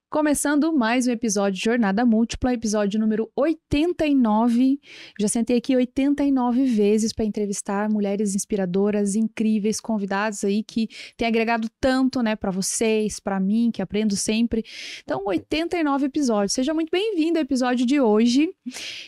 Começando mais um episódio de Jornada Múltipla, episódio número 89. Já sentei aqui 89 vezes para entrevistar mulheres inspiradoras, incríveis, convidados aí que têm agregado tanto, né, para vocês, para mim, que aprendo sempre. Então, 89 episódios. Seja muito bem-vindo ao episódio de hoje.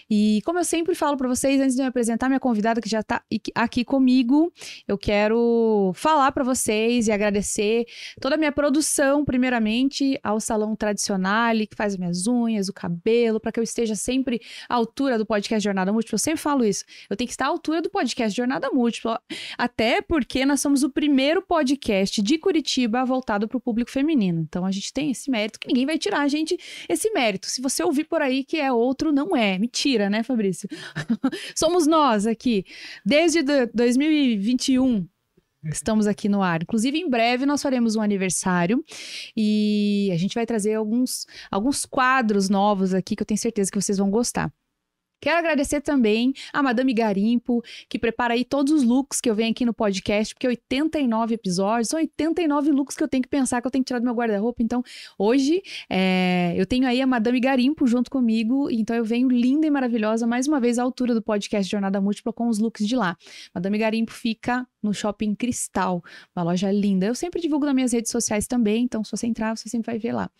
E como eu sempre falo para vocês, antes de me apresentar minha convidada que já está aqui comigo, eu quero falar para vocês e agradecer toda a minha produção, primeiramente, ao Salão Tradicionale, que faz minhas unhas, o cabelo, para que eu esteja sempre à altura do podcast Jornada Múltipla. Eu sempre falo isso. Eu tenho que estar à altura do podcast Jornada Múltipla, até porque nós somos o primeiro podcast de Curitiba voltado para o público feminino. Então, a gente tem esse mérito que ninguém vai tirar a gente esse mérito. Se você ouvir por aí que é outro, não é. Mentira, né, Fabrício? Somos nós aqui. Desde 2021, estamos aqui no ar. Inclusive, em breve, nós faremos um aniversário e a gente vai trazer alguns quadros novos aqui que eu tenho certeza que vocês vão gostar. Quero agradecer também a Madame Garimpo, que prepara aí todos os looks que eu venho aqui no podcast, porque 89 episódios, são 89 looks que eu tenho que pensar, que eu tenho que tirar do meu guarda-roupa. Então, hoje, eu tenho aí a Madame Garimpo junto comigo, então eu venho linda e maravilhosa, mais uma vez à altura do podcast Jornada Múltipla com os looks de lá. Madame Garimpo fica no Shopping Cristal, uma loja linda. Eu sempre divulgo nas minhas redes sociais também, então se você entrar, você sempre vai ver lá.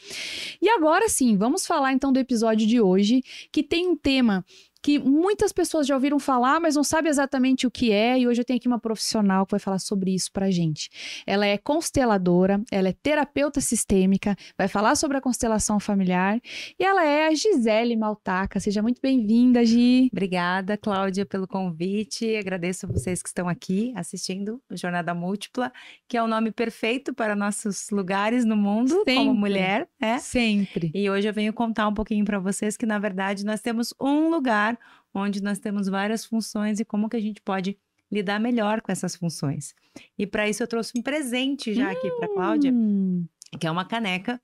E agora sim, vamos falar então do episódio de hoje, que tem um tema que muitas pessoas já ouviram falar, mas não sabem exatamente o que é, e hoje eu tenho aqui uma profissional que vai falar sobre isso pra gente. Ela é consteladora, ela é terapeuta sistêmica, vai falar sobre a constelação familiar, e ela é a Gisele Maltaca. Seja muito bem-vinda, Gi. Obrigada, Cláudia, pelo convite. Agradeço a vocês que estão aqui assistindo o Jornada Múltipla, que é o nome perfeito para nossos lugares no mundo, Sempre. Como mulher, né? Sempre. E hoje eu venho contar um pouquinho para vocês que, na verdade, nós temos um lugar onde nós temos várias funções e como que a gente pode lidar melhor com essas funções. E para isso eu trouxe um presente já aqui para Cláudia, que é uma caneca,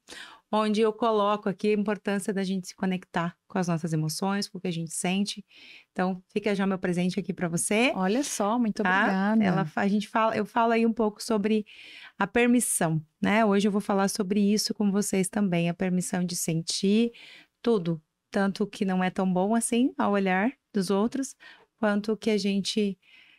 onde eu coloco aqui a importância da gente se conectar com as nossas emoções, com o que a gente sente. Então, fica já meu presente aqui para você. Olha só, muito tá? obrigada. Eu falo aí um pouco sobre a permissão, né? Hoje eu vou falar sobre isso com vocês também, a permissão de sentir tudo, tanto o que não é tão bom assim ao olhar dos outros, quanto o que a gente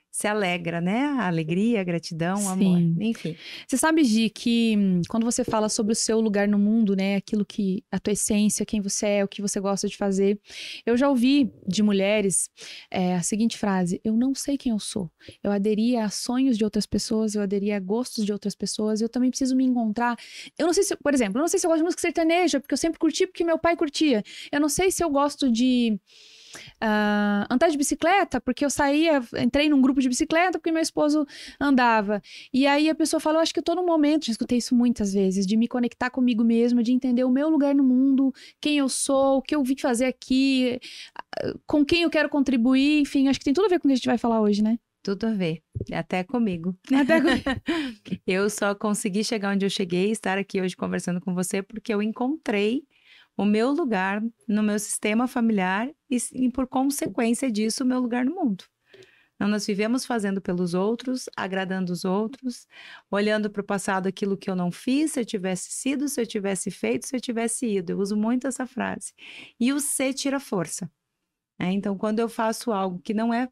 se alegra, né? A alegria, a gratidão, o amor, enfim. Você sabe, Gi, que quando você fala sobre o seu lugar no mundo, né? Aquilo que, a tua essência, quem você é, o que você gosta de fazer. Eu já ouvi de mulheres a seguinte frase: eu não sei quem eu sou. Eu aderi a sonhos de outras pessoas, eu aderi a gostos de outras pessoas, eu também preciso me encontrar. Eu não sei se, por exemplo, eu não sei se eu gosto de música sertaneja, porque eu sempre curti, porque meu pai curtia. Eu não sei se eu gosto de andar de bicicleta, porque eu entrei num grupo de bicicleta porque meu esposo andava. E aí a pessoa fala, eu acho que eu tô num momento, já escutei isso muitas vezes, de me conectar comigo mesma, de entender o meu lugar no mundo, quem eu sou, o que eu vim fazer aqui, com quem eu quero contribuir, enfim, acho que tem tudo a ver com o que a gente vai falar hoje, né? Tudo a ver, até comigo. Eu só consegui chegar onde eu cheguei, estar aqui hoje conversando com você, porque eu encontrei o meu lugar no meu sistema familiar e por consequência disso, o meu lugar no mundo. Então, nós vivemos fazendo pelos outros, agradando os outros, olhando para o passado aquilo que eu não fiz, se eu tivesse sido, se eu tivesse feito, se eu tivesse ido. Eu uso muito essa frase. E o ser tira força. Então, quando eu faço algo que não é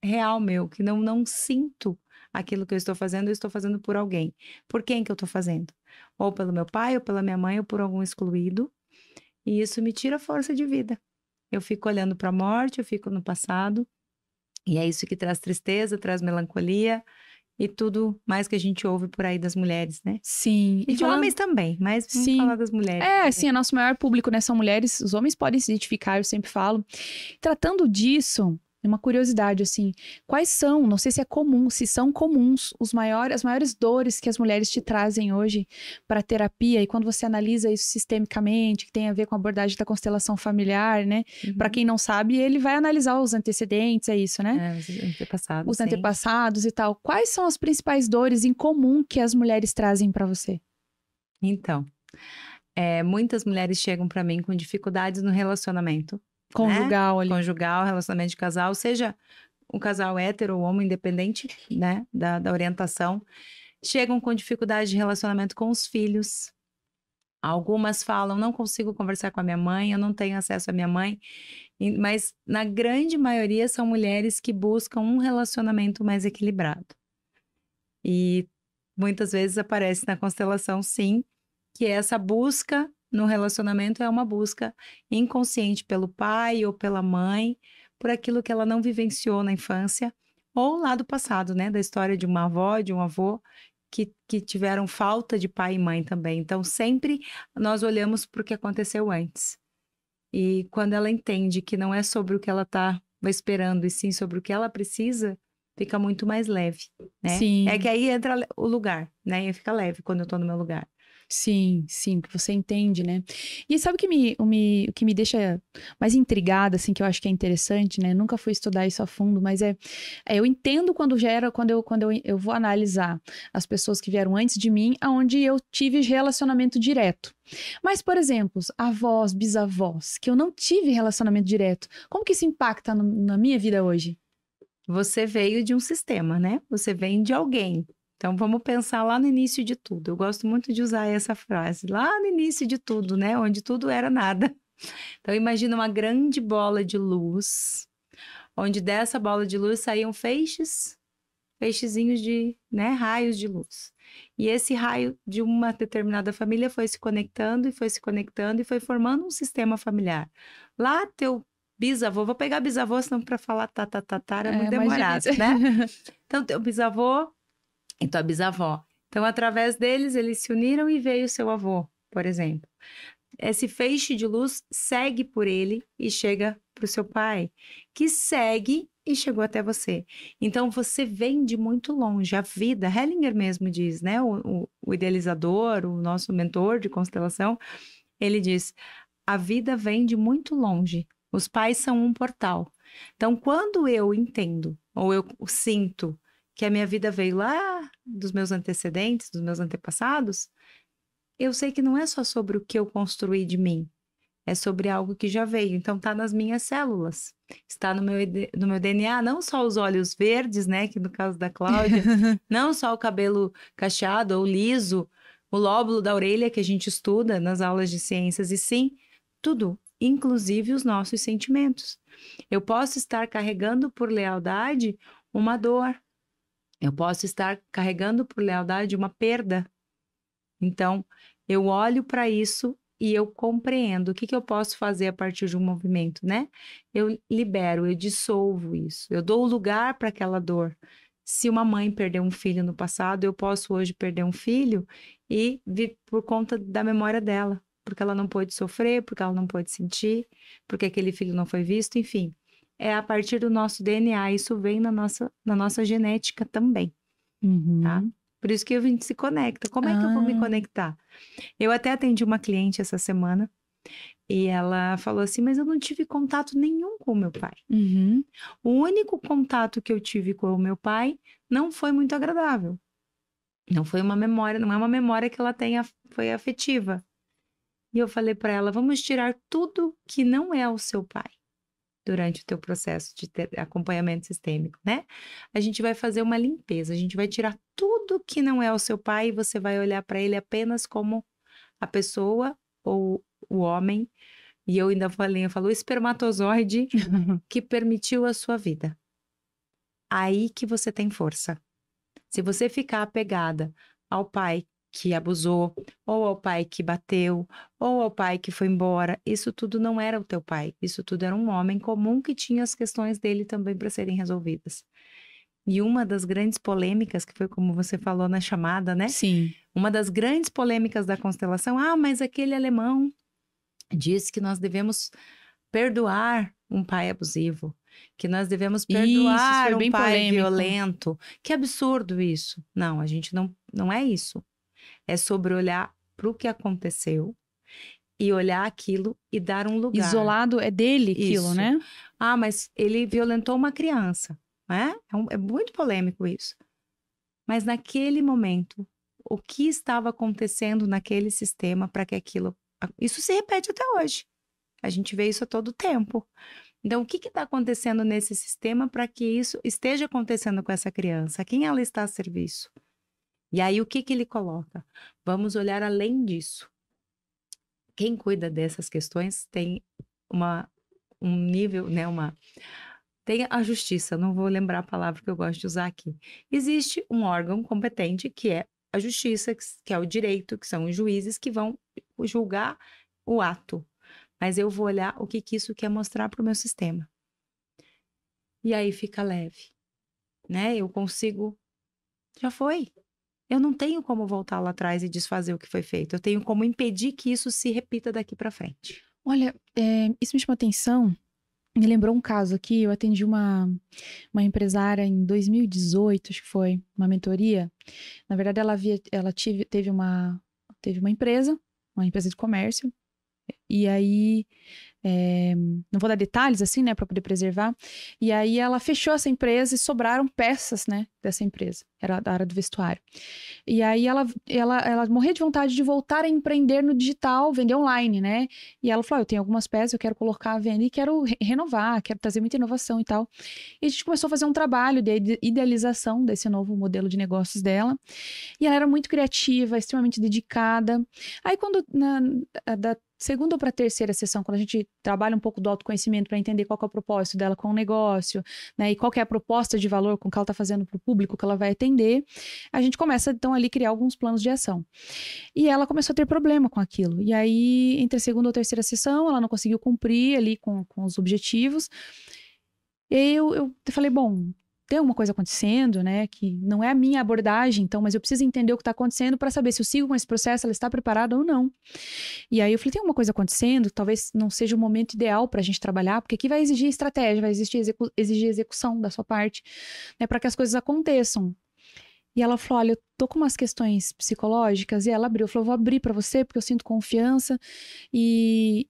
real meu, que não sinto aquilo que eu estou fazendo por alguém. Por quem que eu estou fazendo? Ou pelo meu pai, ou pela minha mãe, ou por algum excluído. E isso me tira força de vida. Eu fico olhando para a morte, eu fico no passado. E é isso que traz tristeza, traz melancolia e tudo mais que a gente ouve por aí das mulheres, né? Sim. E de homens também, mas vamos falar das mulheres. Assim, o nosso maior público, né, são mulheres. Os homens podem se identificar, eu sempre falo. Tratando disso, uma curiosidade, assim, quais são, não sei se é comum, se são comuns, as maiores dores que as mulheres te trazem hoje para terapia, e quando você analisa isso sistemicamente, que tem a ver com a abordagem da constelação familiar, né? Para quem não sabe, ele vai analisar os antecedentes, é isso, né? Os antepassados. Os antepassados e tal. Quais são as principais dores em comum que as mulheres trazem para você? Então, muitas mulheres chegam para mim com dificuldades no relacionamento. Conjugal, né? ali. Conjugal, relacionamento de casal, seja um casal hétero ou homo, independente, né, da orientação, chegam com dificuldade de relacionamento com os filhos. Algumas falam, não consigo conversar com a minha mãe, eu não tenho acesso à minha mãe. Mas na grande maioria são mulheres que buscam um relacionamento mais equilibrado. E muitas vezes aparece na constelação, sim, que essa busca no relacionamento é uma busca inconsciente pelo pai ou pela mãe, por aquilo que ela não vivenciou na infância, ou lá do passado, né? Da história de uma avó, de um avô, que tiveram falta de pai e mãe também. Então, sempre nós olhamos para o que aconteceu antes. E quando ela entende que não é sobre o que ela está esperando, e sim sobre o que ela precisa, fica muito mais leve, né? Sim. É que aí entra o lugar, né? E fica leve quando eu tô no meu lugar. Sim, sim, porque você entende, né? E sabe o que me deixa mais intrigada, assim, que eu acho que é interessante, né? Nunca fui estudar isso a fundo, mas eu entendo quando eu vou analisar as pessoas que vieram antes de mim, aonde eu tive relacionamento direto. Mas, por exemplo, avós, bisavós, que eu não tive relacionamento direto, como que isso impacta na minha vida hoje? Você veio de um sistema, né? Você vem de alguém. Então, vamos pensar lá no início de tudo. Eu gosto muito de usar essa frase, lá no início de tudo, né? Onde tudo era nada. Então, imagina uma grande bola de luz, onde dessa bola de luz saíam feixezinhos de, né, raios de luz. E esse raio de uma determinada família foi se conectando e foi se conectando e foi formando um sistema familiar. Lá, teu bisavô, vou pegar bisavô, senão para falar era muito demorado, né? Então, teu bisavô e tua bisavó. Então, através deles, eles se uniram e veio o seu avô, por exemplo. Esse feixe de luz segue por ele e chega para o seu pai, que segue e chegou até você. Então, você vem de muito longe. A vida, Hellinger mesmo diz, né? O idealizador, o nosso mentor de constelação, ele diz, a vida vem de muito longe. Os pais são um portal. Então, quando eu entendo, ou eu sinto que a minha vida veio lá dos meus antecedentes, dos meus antepassados, eu sei que não é só sobre o que eu construí de mim, é sobre algo que já veio. Então, está nas minhas células, está no meu DNA, não só os olhos verdes, né, que no caso da Cláudia, não só o cabelo cacheado ou liso, o lóbulo da orelha que a gente estuda nas aulas de ciências, e sim, tudo, inclusive os nossos sentimentos. Eu posso estar carregando por lealdade uma dor, eu posso estar carregando por lealdade uma perda. Então, eu olho para isso e eu compreendo o que eu posso fazer a partir de um movimento, né? Eu libero, eu dissolvo isso, eu dou lugar para aquela dor. Se uma mãe perdeu um filho no passado, eu posso hoje perder um filho e por conta da memória dela, porque ela não pôde sofrer, porque ela não pôde sentir, porque aquele filho não foi visto, enfim. É a partir do nosso DNA, isso vem na nossa genética também, tá? Por isso que a gente se conecta. Como é que eu vou me conectar? Eu até atendi uma cliente essa semana e ela falou assim, mas eu não tive contato nenhum com o meu pai. O único contato que eu tive com o meu pai não foi muito agradável. Não foi uma memória, não é uma memória que ela tenha, foi afetiva. E eu falei para ela, vamos tirar tudo que não é o seu pai durante o teu processo de acompanhamento sistêmico, né? A gente vai fazer uma limpeza, a gente vai tirar tudo que não é o seu pai e você vai olhar para ele apenas como a pessoa ou o homem, e eu ainda falei, o espermatozoide que permitiu a sua vida. Aí que você tem força. Se você ficar apegada ao pai que abusou, ou ao pai que bateu, ou ao pai que foi embora, isso tudo não era o teu pai, isso tudo era um homem comum que tinha as questões dele também para serem resolvidas. E uma das grandes polêmicas, que foi como você falou na chamada, né? Sim. Uma das grandes polêmicas da constelação, mas aquele alemão disse que nós devemos perdoar um pai abusivo, que nós devemos perdoar um pai violento. Que absurdo isso. Não, a gente não é isso. É sobre olhar para o que aconteceu e olhar aquilo e dar um lugar. Isolado é dele aquilo, isso, né? mas ele violentou uma criança, né? É muito polêmico isso. Mas naquele momento, o que estava acontecendo naquele sistema para que aquilo... Isso se repete até hoje. A gente vê isso a todo tempo. Então, o que está acontecendo nesse sistema para que isso esteja acontecendo com essa criança? A quem ela está a serviço? E aí, o que ele coloca? Vamos olhar além disso. quem cuida dessas questões tem um nível, né, tem a justiça, não vou lembrar a palavra que eu gosto de usar aqui. Existe um órgão competente que é a justiça, que é o direito, que são os juízes que vão julgar o ato. Mas eu vou olhar o que isso quer mostrar para o meu sistema. E aí fica leve, né? Eu consigo... Já foi. Eu não tenho como voltar lá atrás e desfazer o que foi feito. Eu tenho como impedir que isso se repita daqui para frente. Olha, isso me chamou atenção. Me lembrou um caso aqui. Eu atendi uma empresária em 2018, acho que foi, uma mentoria. Na verdade, ela teve uma empresa de comércio. E aí, não vou dar detalhes assim, né, para poder preservar. E aí ela fechou essa empresa e sobraram peças, né, dessa empresa. Era da área do vestuário. E aí ela morria de vontade de voltar a empreender no digital, vender online, né? E ela falou, eu tenho algumas peças, eu quero colocar à venda e quero renovar, quero trazer muita inovação e tal. E a gente começou a fazer um trabalho de idealização desse novo modelo de negócios dela. E ela era muito criativa, extremamente dedicada. Aí quando da segunda ou para a terceira sessão, quando a gente trabalha um pouco do autoconhecimento para entender qual que é o propósito dela com o negócio, né, e qual que é a proposta de valor com que ela está fazendo para o público que ela vai atender, a gente começa então ali a criar alguns planos de ação. E ela começou a ter problema com aquilo. E aí, entre a segunda ou terceira sessão, ela não conseguiu cumprir ali com os objetivos. E aí eu falei, bom, tem alguma coisa acontecendo, né, que não é a minha abordagem, então, mas eu preciso entender o que está acontecendo para saber se eu sigo com esse processo, ela está preparada ou não. E aí eu falei, tem alguma coisa acontecendo, talvez não seja o momento ideal para a gente trabalhar, porque aqui vai exigir estratégia, vai exigir execução da sua parte, né, para que as coisas aconteçam. E ela falou, olha, eu tô com umas questões psicológicas, e ela abriu, falou, vou abrir para você, porque eu sinto confiança, e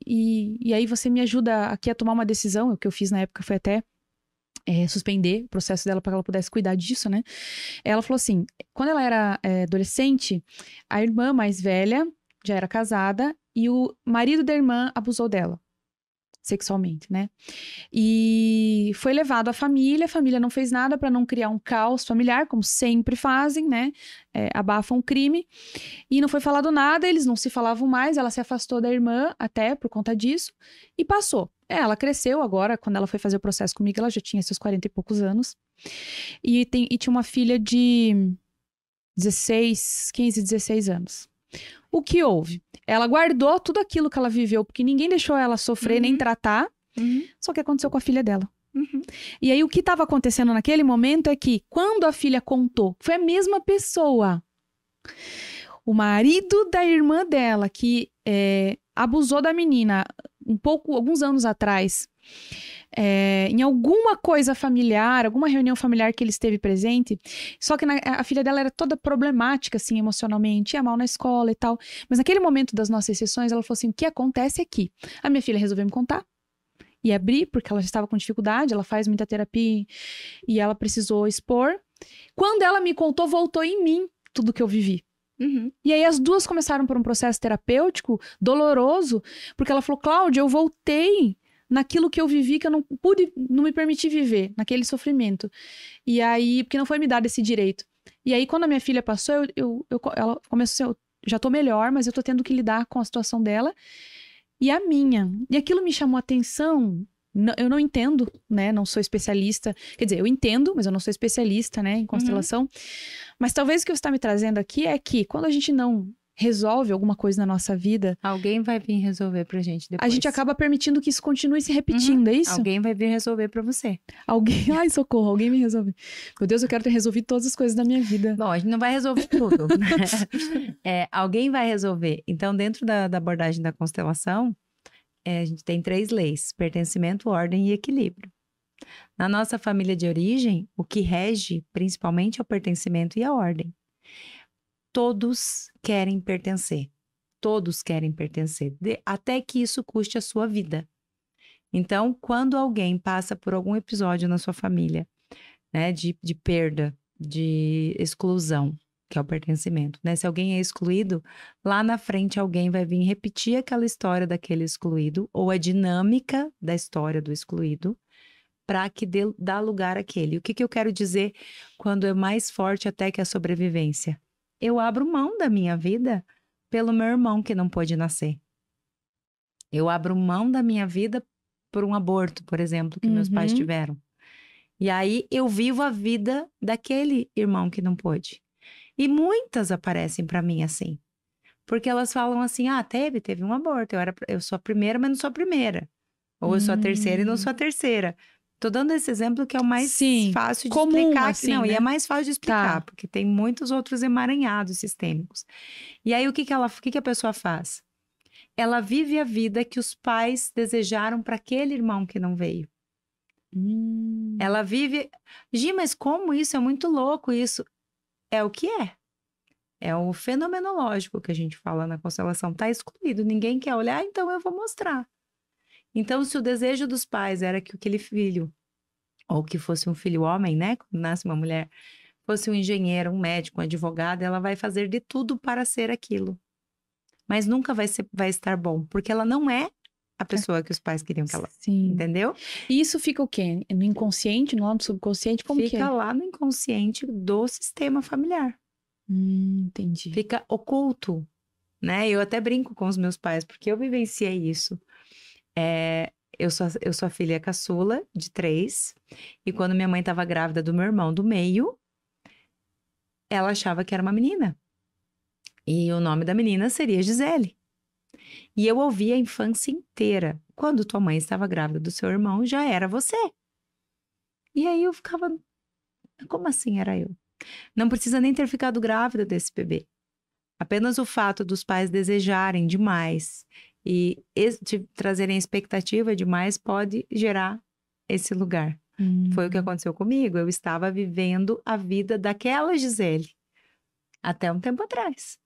aí você me ajuda aqui a tomar uma decisão. O que eu fiz na época foi até suspender o processo dela para que ela pudesse cuidar disso, né? Ela falou assim, quando ela era adolescente, a irmã mais velha já era casada e o marido da irmã abusou dela sexualmente, né? E foi levado à família, a família não fez nada para não criar um caos familiar, como sempre fazem, né? Abafam o crime. E não foi falado nada, eles não se falavam mais, ela se afastou da irmã até por conta disso e passou. Ela cresceu agora, quando ela foi fazer o processo comigo, ela já tinha seus 40 e poucos anos. E tinha uma filha de 15, 16 anos. O que houve? Ela guardou tudo aquilo que ela viveu, porque ninguém deixou ela sofrer nem tratar. Só que aconteceu com a filha dela. E aí o que estava acontecendo naquele momento é que quando a filha contou, foi a mesma pessoa. O marido da irmã dela, que abusou da menina alguns anos atrás, em alguma coisa familiar, alguma reunião familiar que ele esteve presente, só que a filha dela era toda problemática, assim, emocionalmente, ia mal na escola e tal, mas naquele momento das nossas sessões, ela falou assim, o que acontece aqui? A minha filha resolveu me contar e abrir, porque ela já estava com dificuldade, ela faz muita terapia e ela precisou expor. Quando ela me contou, voltou em mim tudo que eu vivi. E aí as duas começaram por um processo terapêutico doloroso, porque ela falou, Cláudia, eu voltei naquilo que eu vivi, que eu não me permiti viver, naquele sofrimento. E aí, porque não foi me dado esse direito. E aí, quando a minha filha passou, ela começou assim, eu já tô melhor, mas eu tô tendo que lidar com a situação dela e a minha. E aquilo me chamou a atenção. Eu não entendo, né? Não sou especialista. Quer dizer, eu entendo, mas eu não sou especialista, né? Em constelação. Mas talvez o que você está me trazendo aqui é que quando a gente não resolve alguma coisa na nossa vida... Alguém vai vir resolver pra gente depois. A gente acaba permitindo que isso continue se repetindo, é isso? Alguém vai vir resolver pra você. Alguém... Ai, socorro, alguém me resolve. Meu Deus, eu quero ter resolvido todas as coisas da minha vida. Bom, a gente não vai resolver tudo. Alguém vai resolver. Então, dentro da abordagem da constelação, a gente tem 3 leis: pertencimento, ordem e equilíbrio. Na nossa família de origem, o que rege principalmente é o pertencimento e a ordem. Todos querem pertencer. Todos querem pertencer, até que isso custe a sua vida. Então, quando alguém passa por algum episódio na sua família, né, de perda, de exclusão, que é o pertencimento, né? Se alguém é excluído, lá na frente alguém vai vir repetir aquela história daquele excluído, ou a dinâmica da história do excluído, para que dá lugar àquele. O que eu quero dizer quando é mais forte até que a sobrevivência? Eu abro mão da minha vida pelo meu irmão que não pôde nascer. Eu abro mão da minha vida por um aborto, por exemplo, que meus pais tiveram. E aí eu vivo a vida daquele irmão que não pôde. E muitas aparecem pra mim assim. Porque elas falam assim: ah, teve um aborto. Eu sou a primeira, mas não sou a primeira. Ou eu sou a terceira e não sou a terceira. Tô dando esse exemplo que é o mais fácil de explicar. Assim, não, né? E é mais fácil de explicar, porque tem muitos outros emaranhados sistêmicos. E aí, o que que a pessoa faz? Ela vive a vida que os pais desejaram para aquele irmão que não veio. Ela vive... Gi, mas como isso? É muito louco isso. É o que é. É o fenomenológico que a gente fala na constelação. Tá excluído. Ninguém quer olhar, então eu vou mostrar. Então, se o desejo dos pais era que aquele filho, ou que fosse um filho homem, né? Quando nasce uma mulher, fosse um engenheiro, um médico, um advogado, ela vai fazer de tudo para ser aquilo. Mas nunca vai estar bom, porque ela não é a pessoa que os pais queriam que ela... Sim. Entendeu? E isso fica o quê? No inconsciente, no subconsciente? Como que é? Fica lá no inconsciente do sistema familiar. Entendi. Fica oculto, né? Eu até brinco com os meus pais, porque eu vivenciei isso. Eu sou a filha caçula de 3, e quando minha mãe estava grávida do meu irmão do meio, ela achava que era uma menina. E o nome da menina seria Gisele. E eu ouvi a infância inteira. Quando tua mãe estava grávida do seu irmão, já era você. E aí eu ficava... Como assim era eu? Não precisa nem ter ficado grávida desse bebê. Apenas o fato dos pais desejarem demais e trazerem expectativa demais pode gerar esse lugar. Foi o que aconteceu comigo. Eu estava vivendo a vida daquela Gisele até um tempo atrás.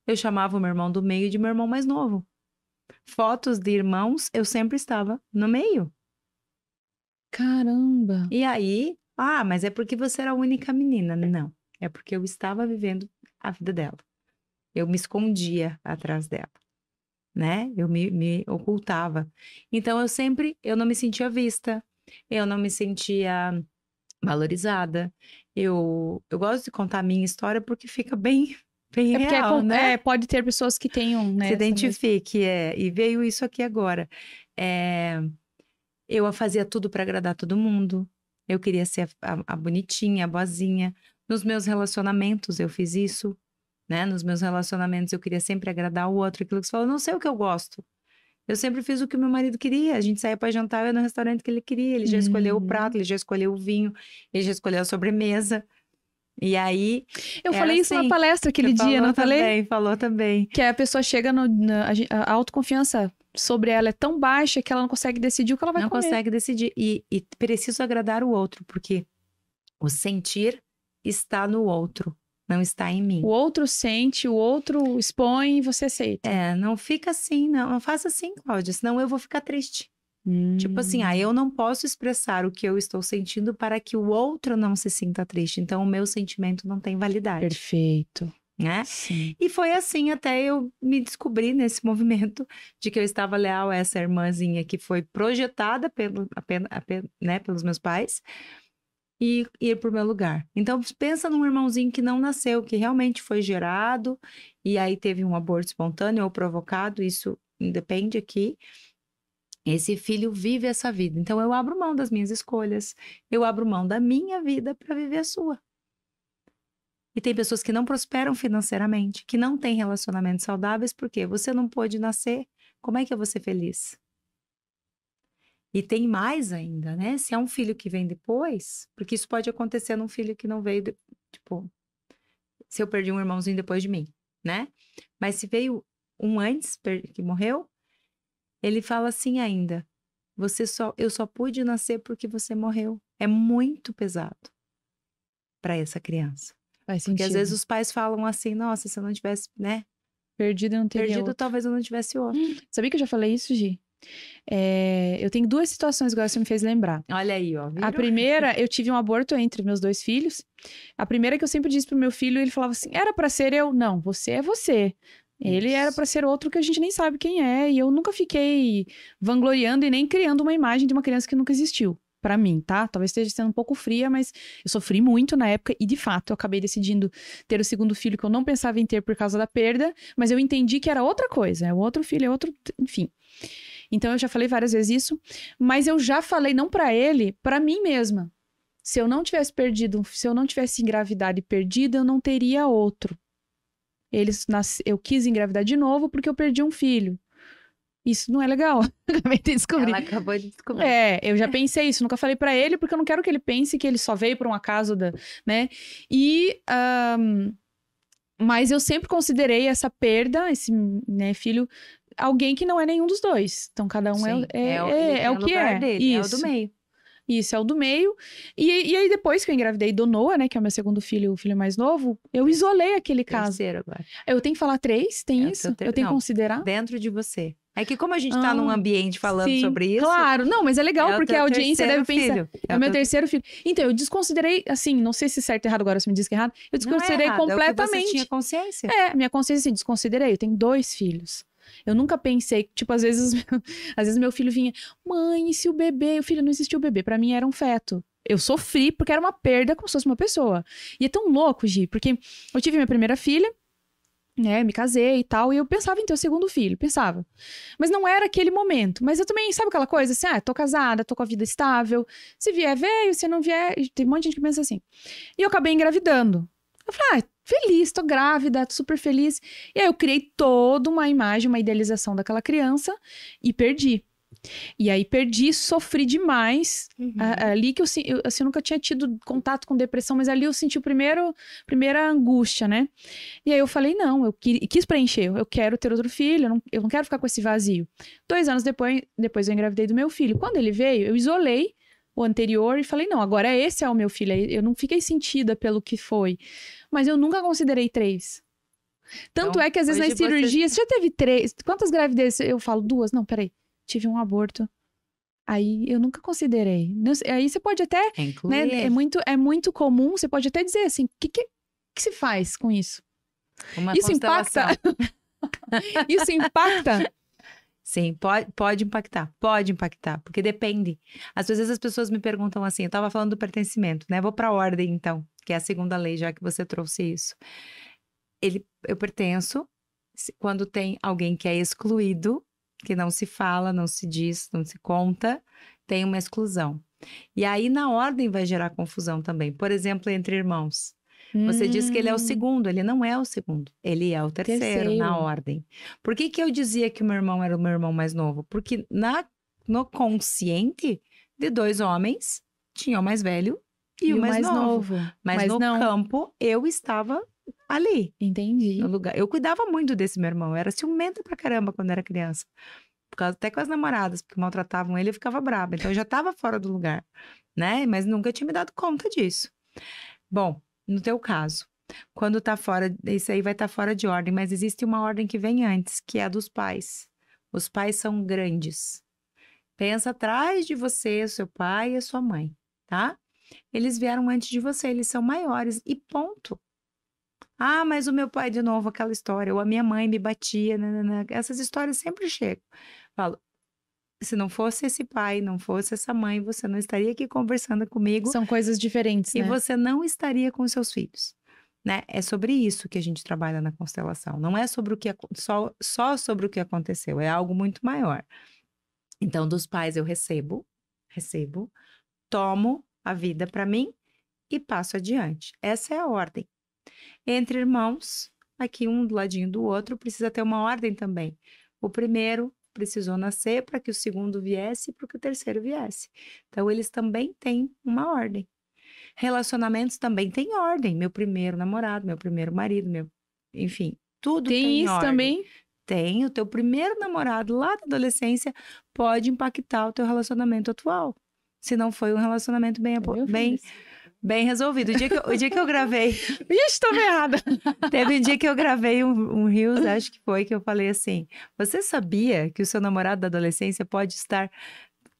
Eu chamava o meu irmão do meio de meu irmão mais novo. Fotos de irmãos, eu sempre estava no meio. Caramba! E aí, mas é porque você era a única menina. Não, é porque eu estava vivendo a vida dela. Eu me escondia atrás dela, né? Eu me ocultava. Então, eu não me sentia vista, eu não me sentia valorizada. Eu gosto de contar a minha história porque fica bem real, né? Pode ter pessoas que tenham, né? Se identifique, e veio isso aqui agora. Eu fazia tudo para agradar todo mundo. Eu queria ser a bonitinha, a boazinha. Nos meus relacionamentos eu fiz isso, né? Nos meus relacionamentos eu queria sempre agradar o outro. Aquilo que você falou, não sei o que eu gosto. Eu sempre fiz o que o meu marido queria. A gente saía para jantar, eu ia no restaurante que ele queria. Ele já escolheu o prato, ele já escolheu o vinho, ele já escolheu a sobremesa. E aí... Eu falei isso na palestra aquele dia, não falei? Falou também. Que a pessoa chega a autoconfiança sobre ela é tão baixa que ela não consegue decidir o que ela vai comer. Não consegue decidir. E preciso agradar o outro, porque o sentir está no outro, não está em mim. O outro sente, o outro expõe e você aceita. Não fica assim, não faça assim, Cláudia, senão eu vou ficar triste. Tipo assim, eu não posso expressar o que eu estou sentindo para que o outro não se sinta triste. Então, o meu sentimento não tem validade. Perfeito. Né? Sim. E foi assim até eu me descobri nesse movimento de que eu estava leal a essa irmãzinha que foi projetada né, pelos meus pais e ir pro meu lugar. Então, pensa num irmãozinho que não nasceu, que realmente foi gerado e aí teve um aborto espontâneo ou provocado, isso independe aqui. Esse filho vive essa vida. Então, eu abro mão das minhas escolhas. Eu abro mão da minha vida para viver a sua. E tem pessoas que não prosperam financeiramente, que não têm relacionamentos saudáveis, porque você não pôde nascer. Como é que eu vou ser feliz? E tem mais ainda, né? Se é um filho que vem depois, porque isso pode acontecer num filho que não veio, tipo, se eu perdi um irmãozinho depois de mim, né? Mas se veio um antes, que morreu, ele fala assim ainda, eu só pude nascer porque você morreu. É muito pesado para essa criança. Faz sentido. Porque às vezes os pais falam assim, nossa, se eu não tivesse, né? Perdido, não teria outro. Talvez eu não tivesse outro. Sabia que eu já falei isso, Gi? Eu tenho 2 situações agora que você me fez lembrar. Olha aí, ó. Viram? A primeira, eu tive um aborto entre meus 2 filhos. A primeira que eu sempre disse pro meu filho, ele falava assim, era pra ser eu? Não, você é você. Ele era pra ser outro que a gente nem sabe quem é. E eu nunca fiquei vangloriando e nem criando uma imagem de uma criança que nunca existiu. pra mim, tá? Talvez esteja sendo um pouco fria, mas eu sofri muito na época e, de fato, eu acabei decidindo ter o segundo filho que eu não pensava em ter por causa da perda, mas eu entendi que era outra coisa, é outro filho, é outro, enfim. Então, eu já falei várias vezes isso, mas eu já falei não pra ele, pra mim mesma. Se eu não tivesse perdido, se eu não tivesse engravidado e perdido, eu não teria outro. Eu quis engravidar de novo porque eu perdi um filho. Isso não é legal. Acabei de descobrir. Ela acabou de descobrir. Eu já pensei isso. Nunca falei pra ele, porque eu não quero que ele pense que ele só veio por um acaso, né? Mas eu sempre considerei essa perda, esse, né, filho, alguém que não é nenhum dos dois. Então, cada um Sim, é o que é. Dele, Isso. É o do meio. Isso, é o do meio. E aí, depois que eu engravidei do Noah, né, que é o meu segundo filho, o filho mais novo, eu isolei aquele caso. Terceiro agora. Eu tenho que falar 3? Tem isso? Eu tenho que considerar? Dentro de você. É que como a gente tá num ambiente falando sim, sobre isso... Claro, não, mas é legal porque a audiência deve pensar... Filho. É o meu terceiro filho. Então, eu desconsiderei, assim, não sei se certo ou errado, agora você me diz que é errado, eu desconsiderei completamente. É o que você tinha consciência. Minha consciência, assim, desconsiderei. Eu tenho 2 filhos. Eu nunca pensei, tipo, às vezes meu filho vinha, mãe, e se o bebê, o filho não existiu o bebê, pra mim era um feto. Eu sofri porque era uma perda como se fosse uma pessoa. E é tão louco, Gi, porque eu tive minha primeira filha, né, me casei e tal, e eu pensava em ter o segundo filho, pensava. Mas não era aquele momento. Mas eu também, sabe aquela coisa assim, tô casada, tô com a vida estável, se vier, veio, se não vier, tem um monte de gente que pensa assim. E eu acabei engravidando. Eu falei, feliz, tô grávida, tô super feliz. E aí eu criei toda uma imagem, uma idealização daquela criança e perdi. E aí perdi, sofri demais. Ali que eu assim, nunca tinha tido contato com depressão, mas ali eu senti primeira angústia, né? E aí eu falei, não, eu quis preencher, eu quero ter outro filho, eu não quero ficar com esse vazio. 2 anos depois eu engravidei do meu filho. Quando ele veio, eu isolei o anterior e falei, não, agora esse é o meu filho. Eu não fiquei sentida pelo que foi. Mas eu nunca considerei 3. Tanto é que às vezes nas cirurgias, você já teve 3? Quantas gravidezes? Eu falo 2? Não, peraí. Tive um aborto. Aí eu nunca considerei. Aí você pode até, né, é muito comum, você pode até dizer assim, o que se faz com isso? Isso impacta? Isso impacta? Sim, pode impactar, porque depende. Às vezes as pessoas me perguntam assim, eu tava falando do pertencimento, né? Vou pra ordem então, que é a segunda lei, já que você trouxe isso. Eu pertenço quando tem alguém que é excluído, que não se fala, não se diz, não se conta, tem uma exclusão. E aí, na ordem, vai gerar confusão também. Por exemplo, entre irmãos. Você diz que ele é o segundo, ele não é o segundo. Ele é o terceiro na ordem. Por que eu dizia que o meu irmão era o meu irmão mais novo? Porque no consciente de 2 homens, tinha o mais velho e o mais novo. Mas no campo, eu estava ali. Entendi. No lugar. Eu cuidava muito desse meu irmão. Eu era ciumenta pra caramba quando era criança. Até com as namoradas, porque maltratavam ele, eu ficava braba. Então, eu já estava fora do lugar, né? Mas nunca tinha me dado conta disso. Bom, no teu caso, quando tá fora, isso aí vai estar fora de ordem, mas existe uma ordem que vem antes, que é a dos pais. Os pais são grandes. Pensa atrás de você, o seu pai e a sua mãe, tá? Eles vieram antes de você, eles são maiores e ponto. Ah, mas o meu pai, de novo, aquela história, ou a minha mãe me batia, essas histórias sempre chegam. Falo, se não fosse esse pai, não fosse essa mãe, você não estaria aqui conversando comigo. São coisas diferentes, né? E você não estaria com seus filhos, né? É sobre isso que a gente trabalha na constelação. Não é sobre o que só sobre o que aconteceu, é algo muito maior. Então, dos pais eu recebo, tomo a vida para mim e passo adiante. Essa é a ordem. Entre irmãos, aqui um do ladinho do outro, precisa ter uma ordem também. O primeiro precisou nascer para que o segundo viesse e para que o terceiro viesse. Então, eles também têm uma ordem. Relacionamentos também têm ordem. Meu primeiro namorado, meu primeiro marido, enfim, tudo tem isso ordem. Também? Tem. O teu primeiro namorado lá da adolescência pode impactar o teu relacionamento atual. Se não foi um relacionamento bem resolvido. O dia que eu gravei... Ixi, tô errada. Teve um dia que eu gravei um Reels, acho que foi, que eu falei assim, você sabia que o seu namorado da adolescência pode estar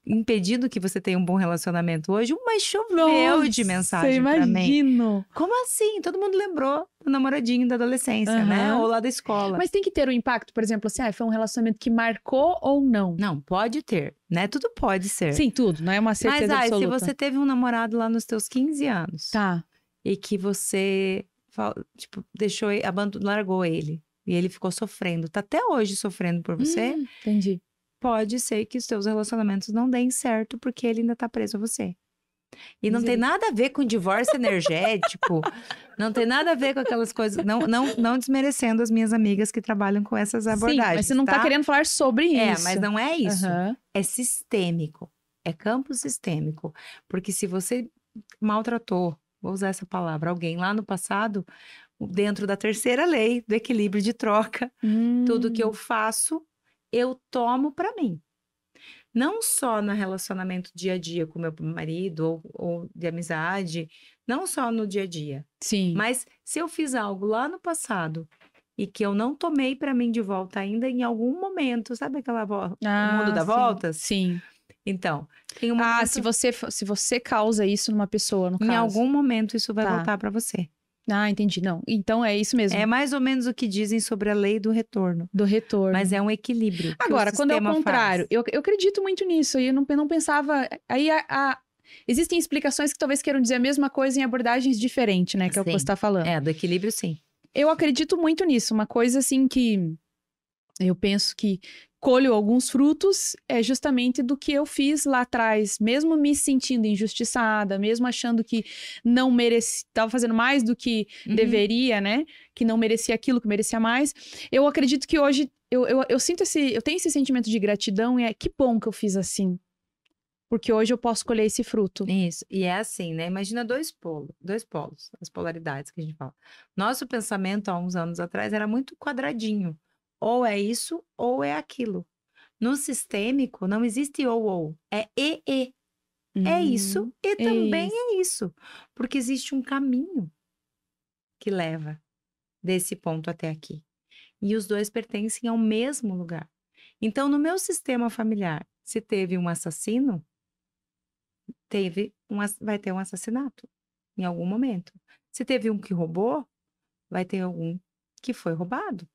impedindo que você tenha um bom relacionamento hoje, mas choveu de mensagem pra mim. Imagino. Como assim? Todo mundo lembrou do namoradinho da adolescência, né? Aham. Ou lá da escola. Mas tem que ter um impacto, por exemplo, assim, foi um relacionamento que marcou ou não? Não, pode ter, né? Tudo pode ser. Sim, tudo, não é uma certeza Mas, se absoluta. você teve um namorado lá nos teus 15 anos Tá. e que você, tipo, largou ele e ele ficou sofrendo, tá até hoje sofrendo por você, Entendi. pode ser que os teus relacionamentos não deem certo porque ele ainda tá preso a você. E não tem nada a ver com divórcio energético, não tem nada a ver com aquelas coisas, não desmerecendo as minhas amigas que trabalham com essas abordagens. Sim, mas você não tá querendo falar sobre isso. Mas não é isso. Aham. É sistêmico, é campo sistêmico. Porque se você maltratou, vou usar essa palavra, alguém lá no passado, dentro da terceira lei do equilíbrio de troca, tudo que eu faço, eu tomo para mim. Não só no relacionamento dia a dia com meu marido ou de amizade, não só no dia a dia. Sim. Mas se eu fiz algo lá no passado e que eu não tomei para mim de volta ainda em algum momento, sabe aquela o mundo dá voltas? Sim. Então, tem um momento... se você causa isso numa pessoa, no caso. Em algum momento isso vai voltar para você. Ah, entendi. Não. Então é isso mesmo. É mais ou menos o que dizem sobre a lei do retorno. Do retorno. Mas é um equilíbrio. Agora, quando é o contrário, eu acredito muito nisso. E eu não pensava. Aí existem explicações que talvez queiram dizer a mesma coisa em abordagens diferentes, né? Que é o que você está falando. Do equilíbrio, sim. Eu acredito muito nisso. Uma coisa assim que eu penso que colho alguns frutos é justamente do que eu fiz lá atrás, mesmo me sentindo injustiçada, mesmo achando que não merecia, estava fazendo mais do que deveria, né? Que não merecia aquilo, que merecia mais. Eu acredito que hoje eu sinto eu tenho esse sentimento de gratidão e que bom que eu fiz assim. Porque hoje eu posso colher esse fruto. Isso. E é assim, né? Imagina dois polos, as polaridades que a gente fala. Nosso pensamento há uns anos atrás era muito quadradinho. Ou é isso, ou é aquilo. No sistêmico, não existe ou. É e. É isso e também é isso. Porque existe um caminho que leva desse ponto até aqui. E os dois pertencem ao mesmo lugar. Então, no meu sistema familiar, se teve um assassino, vai ter um assassinato em algum momento. Se teve um que roubou, vai ter algum que foi roubado.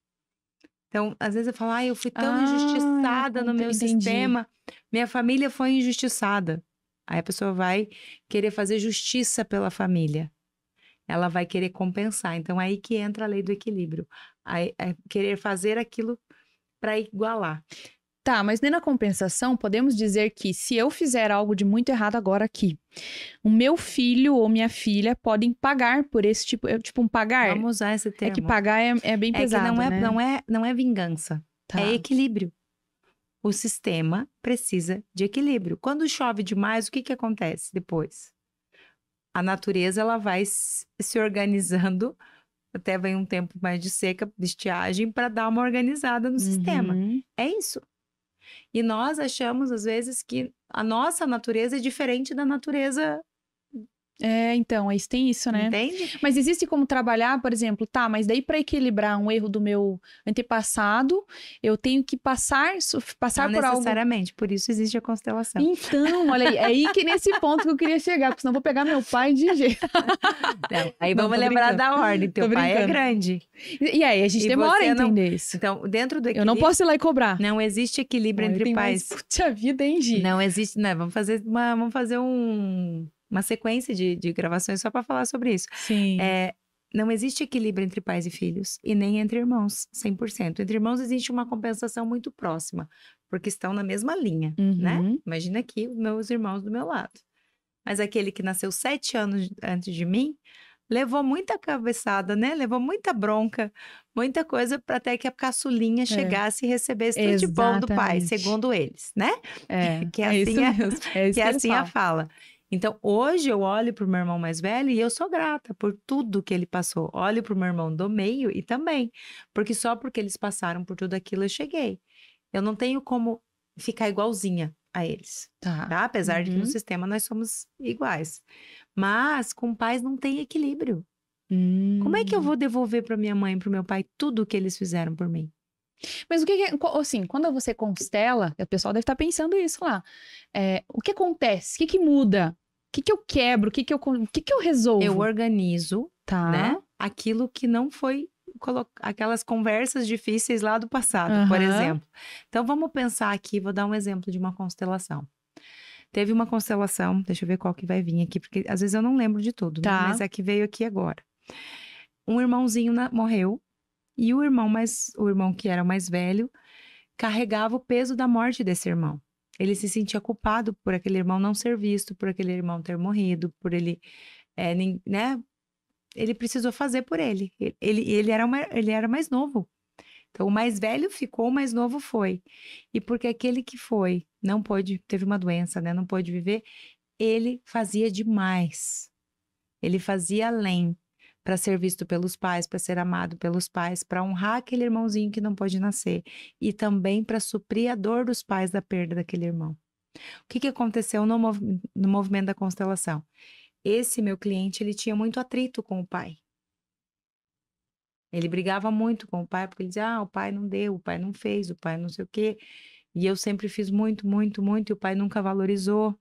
Então, às vezes eu falo, eu fui tão injustiçada no meu sistema, minha família foi injustiçada. Aí a pessoa vai querer fazer justiça pela família. Ela vai querer compensar. Então, é aí que entra a lei do equilíbrio. Aí, é querer fazer aquilo para igualar. Tá, mas nem na compensação, podemos dizer que se eu fizer algo de muito errado agora aqui, o meu filho ou minha filha podem pagar por esse tipo, um pagar. Vamos usar esse termo. É que pagar é bem pesado, que né? não é vingança, é equilíbrio. O sistema precisa de equilíbrio. Quando chove demais, o que acontece depois? A natureza ela vai se organizando, até vem um tempo mais de seca, de estiagem, para dar uma organizada no sistema. É isso. E nós achamos, às vezes, que a nossa natureza é diferente da natureza. Então, tem isso, né? Entende? Mas existe como trabalhar, por exemplo, mas daí para equilibrar um erro do meu antepassado, eu tenho que passar por algo... necessariamente, por isso existe a constelação. Então, olha aí, é aí que nesse ponto que eu queria chegar, porque senão eu vou pegar meu pai de jeito. Aí vamos lembrar da ordem, teu pai é grande. E aí, a gente demora a entender isso. Então, dentro do equilíbrio... Eu não posso ir lá e cobrar. Não existe equilíbrio entre pais. Puta vida, hein, Gi? Não existe, né? Vamos fazer uma sequência de gravações só para falar sobre isso. Sim. Não existe equilíbrio entre pais e filhos e nem entre irmãos, 100%. Entre irmãos existe uma compensação muito próxima, porque estão na mesma linha, né? Imagina aqui os meus irmãos do meu lado. Mas aquele que nasceu 7 anos antes de mim, levou muita cabeçada, né? Levou muita bronca, muita coisa para até que a caçulinha chegasse e recebesse tudo de bom do pai, segundo eles, né? Que é assim, que é assim a fala. Então, hoje eu olho para o meu irmão mais velho e eu sou grata por tudo que ele passou. Olho para o meu irmão do meio e também. Porque só porque eles passaram por tudo aquilo eu cheguei. Eu não tenho como ficar igualzinha a eles. Tá? Apesar de que no sistema nós somos iguais. Mas com pais não tem equilíbrio. Como é que eu vou devolver para minha mãe e para o meu pai tudo o que eles fizeram por mim? Mas o que assim, quando você constela, o pessoal deve estar pensando isso lá. O que acontece? O que muda? O que eu quebro? O que eu resolvo? Eu organizo, Tá. né? Aquilo que não foi aquelas conversas difíceis lá do passado, por exemplo. Então, vamos pensar aqui, vou dar um exemplo de uma constelação. Teve uma constelação, deixa eu ver qual que vai vir aqui, porque às vezes eu não lembro de tudo, né? Mas a que veio aqui agora. Um irmãozinho morreu e o irmão que era o mais velho, carregava o peso da morte desse irmão. Ele se sentia culpado por aquele irmão não ser visto, por aquele irmão ter morrido, por ele, né? Ele precisou fazer por ele. Ele era mais novo. Então, o mais velho ficou, o mais novo foi. E porque aquele que foi, não pôde, teve uma doença, né? Não pôde viver, ele fazia demais. Ele fazia além para ser visto pelos pais, para ser amado pelos pais, para honrar aquele irmãozinho que não pôde nascer. E também para suprir a dor dos pais da perda daquele irmão. O que aconteceu no movimento da constelação? Esse meu cliente, ele tinha muito atrito com o pai. Ele brigava muito com o pai, porque ele dizia, o pai não deu, o pai não fez, o pai não sei o quê. E eu sempre fiz muito, muito, muito, e o pai nunca valorizou.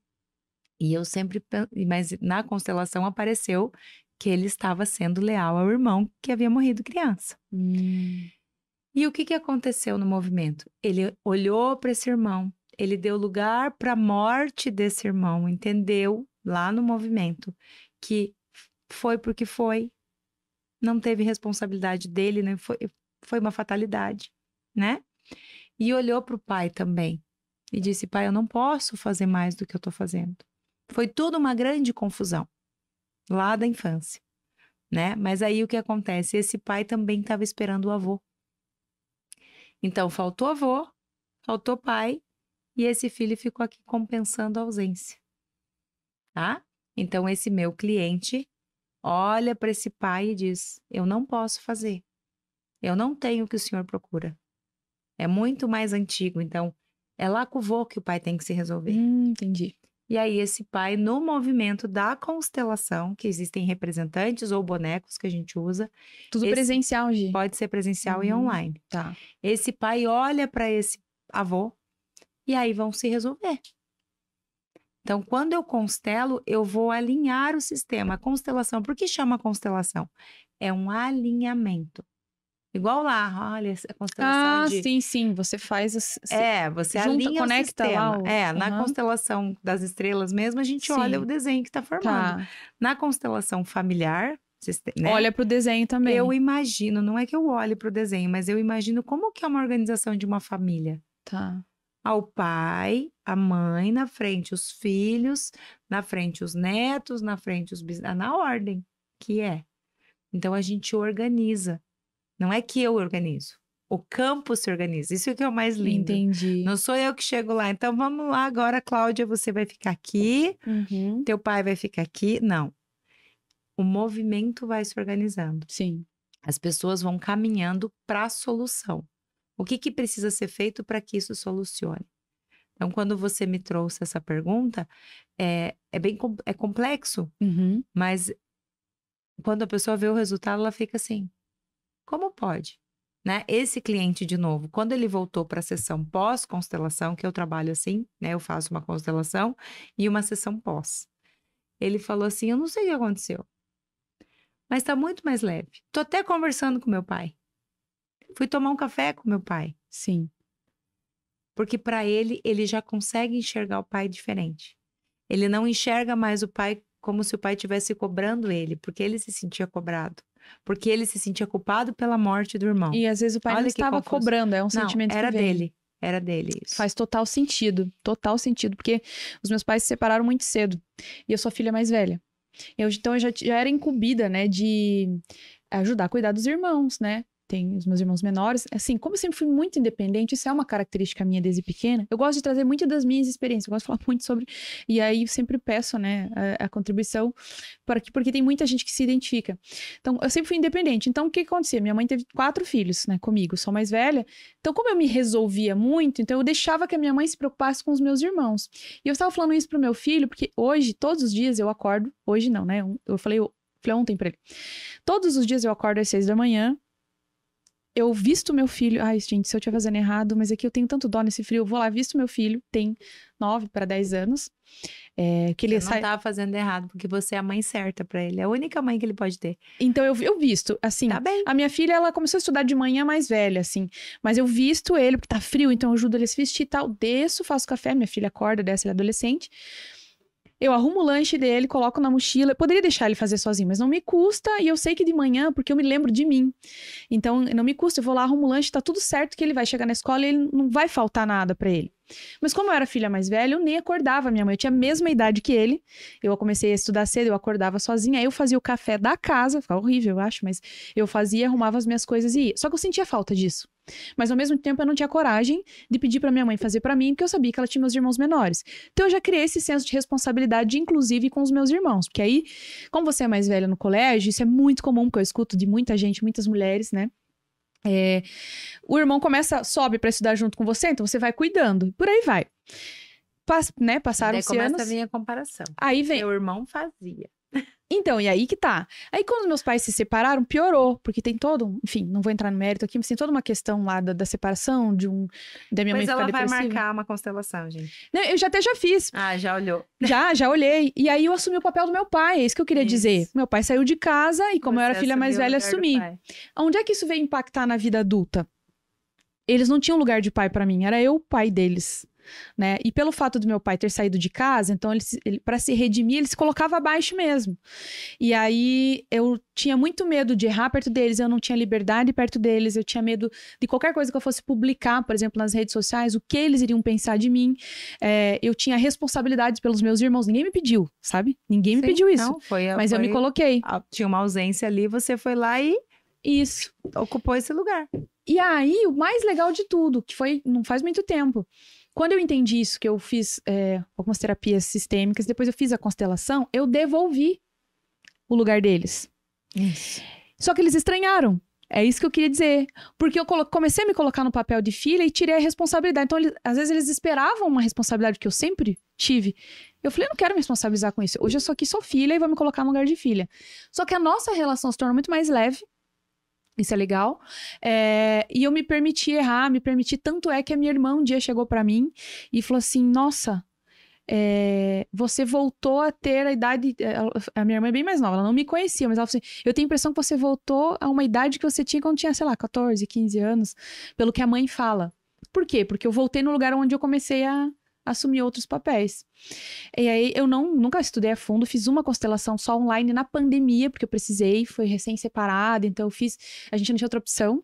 E eu sempre... Mas na constelação apareceu que ele estava sendo leal ao irmão que havia morrido criança. E o que aconteceu no movimento? Ele olhou para esse irmão, ele deu lugar para a morte desse irmão, entendeu? Lá no movimento, que foi porque foi, não teve responsabilidade dele, né? Foi uma fatalidade, né? E olhou para o pai também e disse, pai, eu não posso fazer mais do que eu estou fazendo. Foi tudo uma grande confusão, lá da infância, né? Mas aí o que acontece? Esse pai também estava esperando o avô. Então, faltou avô, faltou pai, e esse filho ficou aqui compensando a ausência, tá? Então, esse meu cliente olha para esse pai e diz, eu não posso fazer. Eu não tenho o que o senhor procura. É muito mais antigo, então é lá com o vô que o pai tem que se resolver. Entendi. E aí esse pai, no movimento da constelação, que existem representantes ou bonecos que a gente usa. Tudo presencial, Gi. Pode ser presencial e online. Tá. Esse pai olha para esse avô e aí vão se resolver. Então, quando eu constelo, eu vou alinhar o sistema. A constelação, por que chama constelação? É um alinhamento. Igual lá, olha, a constelação sim, você faz... você alinha conecta o sistema. lá Na constelação das estrelas mesmo, a gente olha o desenho que está formando. Tá. Na constelação familiar, né? Olha para o desenho também. Eu imagino, não é que eu olhe para o desenho, mas eu imagino como que é uma organização de uma família. Tá. Ao pai, a mãe, na frente os filhos, na frente os netos, na frente os bisnetos, na ordem que é. Então, a gente organiza. Não é que eu organizo. O campo se organiza. Isso que é o mais lindo. Entendi. Não sou eu que chego lá. Então, vamos lá agora, Cláudia, você vai ficar aqui. Teu pai vai ficar aqui. Não. O movimento vai se organizando. Sim. As pessoas vão caminhando para a solução. O que precisa ser feito para que isso solucione? Então, quando você me trouxe essa pergunta, é complexo, mas quando a pessoa vê o resultado, ela fica assim, como pode? Né? Esse cliente, de novo, quando ele voltou para a sessão pós-constelação, que eu trabalho assim, né? Eu faço uma constelação e uma sessão pós. Ele falou assim, eu não sei o que aconteceu, mas está muito mais leve. Tô até conversando com meu pai. Fui tomar um café com meu pai. Sim. Porque para ele já consegue enxergar o pai diferente. Ele não enxerga mais o pai como se o pai estivesse cobrando ele, porque ele se sentia cobrado. Porque ele se sentia culpado pela morte do irmão. E às vezes o pai não estava cobrando, é um sentimento que vem. Era dele isso. Faz total sentido, porque os meus pais se separaram muito cedo. E eu sou a filha mais velha. Então eu já era incumbida, né, de ajudar a cuidar dos irmãos, né? Tem os meus irmãos menores. Assim, como eu sempre fui muito independente, isso é uma característica minha desde pequena. Eu gosto de trazer muito das minhas experiências, eu gosto de falar muito sobre... E aí, sempre peço, né, a contribuição, porque tem muita gente que se identifica. Então, eu sempre fui independente. Então, o que acontecia? Minha mãe teve 4 filhos, né, comigo. Sou mais velha. Então, como eu me resolvia muito, então eu deixava que a minha mãe se preocupasse com os meus irmãos. E eu estava falando isso pro meu filho, porque hoje, todos os dias, eu acordo... Hoje não, né? Eu falei ontem pra ele. Todos os dias eu acordo às 6 da manhã, eu visto meu filho. Ai, gente, se eu estiver fazendo errado, mas aqui eu tenho tanto dó nesse frio. Eu vou lá, visto meu filho, tem 9 para 10 anos. Que ele Você não tava fazendo errado, porque você é a mãe certa pra ele. É a única mãe que ele pode ter. Então, eu visto, assim, Tá bem. a minha filha, ela começou a estudar de manhã mais velha, assim, mas eu visto ele, porque tá frio, então eu ajudo ele a se vestir e tal, desço, faço café, minha filha acorda, desce, ele é adolescente, eu arrumo o lanche dele, coloco na mochila, eu poderia deixar ele fazer sozinho, mas não me custa, e eu sei que de manhã, porque eu me lembro de mim, então não me custa, eu vou lá, arrumo o lanche, tá tudo certo que ele vai chegar na escola e ele não vai faltar nada pra ele. Mas como eu era filha mais velha, eu nem acordava minha mãe. Eu tinha a mesma idade que ele. Eu comecei a estudar cedo, eu acordava sozinha. Aí eu fazia o café da casa. Ficava horrível, eu acho. Mas eu fazia, arrumava as minhas coisas e ia. Só que eu sentia falta disso. Mas ao mesmo tempo eu não tinha coragem de pedir pra minha mãe fazer pra mim, porque eu sabia que ela tinha meus irmãos menores. Então eu já criei esse senso de responsabilidade, inclusive com os meus irmãos. Porque aí, como você é mais velha no colégio, isso é muito comum, porque eu escuto de muita gente, muitas mulheres, né? O irmão sobe pra estudar junto com você, então você vai cuidando. Por aí vai. Passaram-se anos. Começa a vir a comparação. Aí vem. Meu irmão fazia. Então, e aí que tá. Aí quando meus pais se separaram, piorou, porque tem enfim, não vou entrar no mérito aqui, mas tem toda uma questão lá da separação, da minha mãe ficar depressiva. Mas ela vai marcar uma constelação, gente. Não, eu já fiz. Ah, já olhou. Já olhei. E aí eu assumi o papel do meu pai, é isso que eu queria dizer. Meu pai saiu de casa e como eu era filha mais velha, assumi. Onde é que isso veio impactar na vida adulta? Eles não tinham lugar de pai pra mim, era eu o pai deles. Né? E pelo fato do meu pai ter saído de casa, então ele para se redimir, ele se colocava abaixo mesmo. E aí eu tinha muito medo de errar perto deles, eu não tinha liberdade perto deles, eu tinha medo de qualquer coisa que eu fosse publicar, por exemplo, nas redes sociais, o que eles iriam pensar de mim. Eu tinha responsabilidades pelos meus irmãos, ninguém me pediu, sabe? Ninguém me pediu isso. Mas eu me coloquei. Tinha uma ausência ali, você foi lá e isso ocupou esse lugar. E aí, o mais legal de tudo, que foi não faz muito tempo, quando eu entendi isso, que eu fiz algumas terapias sistêmicas, depois eu fiz a constelação, eu devolvi o lugar deles. Isso. Só que eles estranharam. É isso que eu queria dizer. Porque eu comecei a me colocar no papel de filha e tirei a responsabilidade. Então, às vezes, eles esperavam uma responsabilidade que eu sempre tive. Eu falei, eu não quero me responsabilizar com isso. Hoje eu sou aqui, sou filha e vou me colocar no lugar de filha. Só que a nossa relação se tornou muito mais leve. Isso é legal. E eu me permiti errar, me permiti. Tanto é que a minha irmã um dia chegou pra mim e falou assim, nossa, você voltou a ter a idade... A minha irmã é bem mais nova, ela não me conhecia, mas ela falou assim, eu tenho a impressão que você voltou a uma idade que você tinha quando tinha, sei lá, 14, 15 anos, pelo que a mãe fala. Por quê? Porque eu voltei no lugar onde eu comecei a assumir outros papéis. E aí eu nunca estudei a fundo, fiz uma constelação só online na pandemia, porque eu precisei, foi recém-separada, então eu fiz, a gente não tinha outra opção.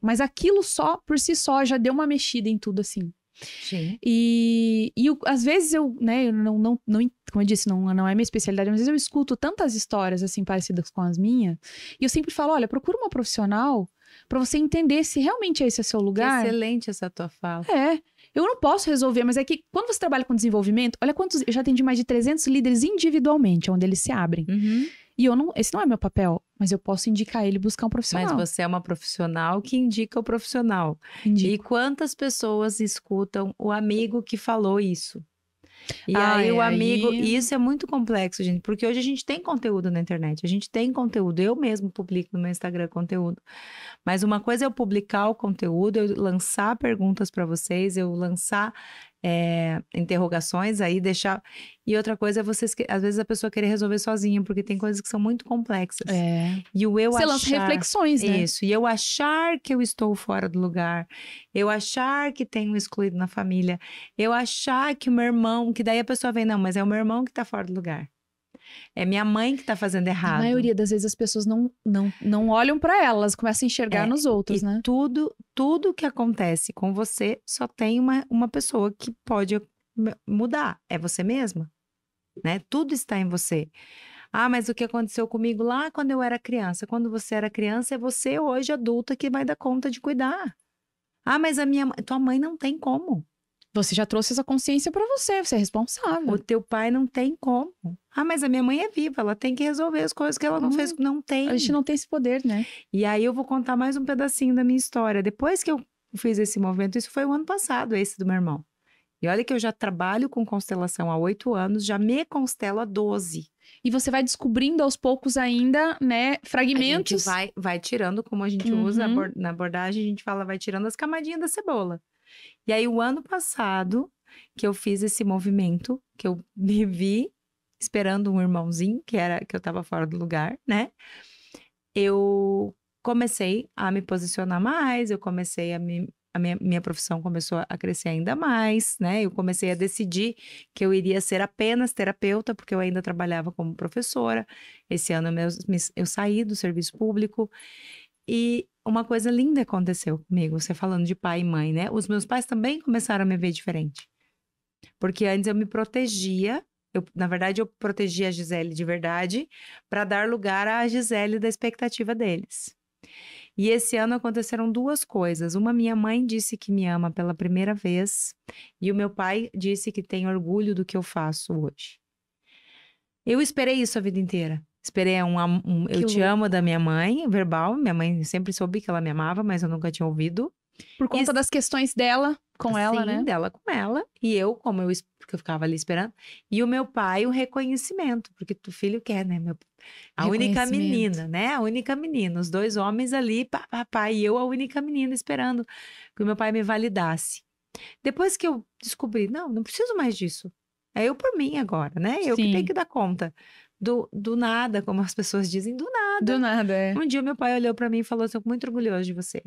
Mas aquilo só, por si só, já deu uma mexida em tudo, assim. Sim. E às vezes eu não, como eu disse, não é minha especialidade, mas às vezes eu escuto tantas histórias, assim, parecidas com as minhas, e eu sempre falo, olha, procura uma profissional pra você entender se realmente esse é seu lugar. Excelente essa tua fala. Eu não posso resolver, mas é que quando você trabalha com desenvolvimento, olha quantos... Eu já atendi mais de 300 líderes individualmente, onde eles se abrem. Uhum. E esse não é meu papel, mas eu posso indicar ele buscar um profissional. Mas você é uma profissional que indica o profissional. Indico. E quantas pessoas escutam o amigo que falou isso? E aí o amigo... E isso é muito complexo, gente, porque hoje a gente tem conteúdo na internet, a gente tem conteúdo, eu mesmo publico no meu Instagram conteúdo. Mas uma coisa é eu publicar o conteúdo, eu lançar perguntas para vocês, eu lançar interrogações aí, deixar... E outra coisa é às vezes a pessoa querer resolver sozinha, porque tem coisas que são muito complexas. E você lança reflexões, né? Isso, e eu achar que eu estou fora do lugar, eu achar que tenho excluído na família, eu achar que o meu irmão, que daí a pessoa vem, não, mas é o meu irmão que tá fora do lugar. É minha mãe que tá fazendo errado. A maioria das vezes as pessoas não olham pra elas começam a enxergar nos outros, né? Tudo que acontece com você só tem uma pessoa que pode mudar. É você mesma, né? Tudo está em você. Ah, mas o que aconteceu comigo lá quando eu era criança? Quando você era criança, é você hoje adulta que vai dar conta de cuidar. Ah, mas tua mãe não tem como. Você já trouxe essa consciência pra você é responsável. O teu pai não tem como. Ah, mas a minha mãe é viva, ela tem que resolver as coisas que ela não fez. Não tem. A gente não tem esse poder, né? E aí eu vou contar mais um pedacinho da minha história. Depois que eu fiz esse movimento, isso foi o ano passado, esse do meu irmão. E olha que eu já trabalho com constelação há 8 anos, já me constelo há 12. E você vai descobrindo aos poucos ainda, né, fragmentos. A gente vai tirando, como a gente usa na abordagem, a gente fala, vai tirando as camadinhas da cebola. E aí, o ano passado, que eu fiz esse movimento, que eu me vi esperando um irmãozinho, que eu tava fora do lugar, né? Eu comecei a me posicionar mais, eu comecei a minha profissão começou a crescer ainda mais, né? Eu comecei a decidir que eu iria ser apenas terapeuta, porque eu ainda trabalhava como professora. Esse ano eu saí do serviço público e uma coisa linda aconteceu comigo, você falando de pai e mãe, né? Os meus pais também começaram a me ver diferente. Porque antes eu me protegia, na verdade eu protegia a Gisele de verdade, para dar lugar à Gisele da expectativa deles. E esse ano aconteceram 2 coisas. Uma, minha mãe disse que me ama pela primeira vez, e o meu pai disse que tem orgulho do que eu faço hoje. Eu esperei isso a vida inteira. Esperei eu te amo da minha mãe, verbal. Minha mãe sempre soube que ela me amava, mas eu nunca tinha ouvido. Por conta das questões dela com ela, né? Sim, dela com ela. E eu, porque eu ficava ali esperando. E o meu pai, o reconhecimento. Porque o filho quer, né? A única menina, né? A única menina. Os 2 homens ali, papai. E eu, a única menina, esperando que o meu pai me validasse. Depois que eu descobri, não preciso mais disso. É eu por mim agora, né? Eu que tenho que dar conta. Do nada, como as pessoas dizem, do nada. Do nada, é. Um dia meu pai olhou pra mim e falou assim, eu tô muito orgulhoso de você.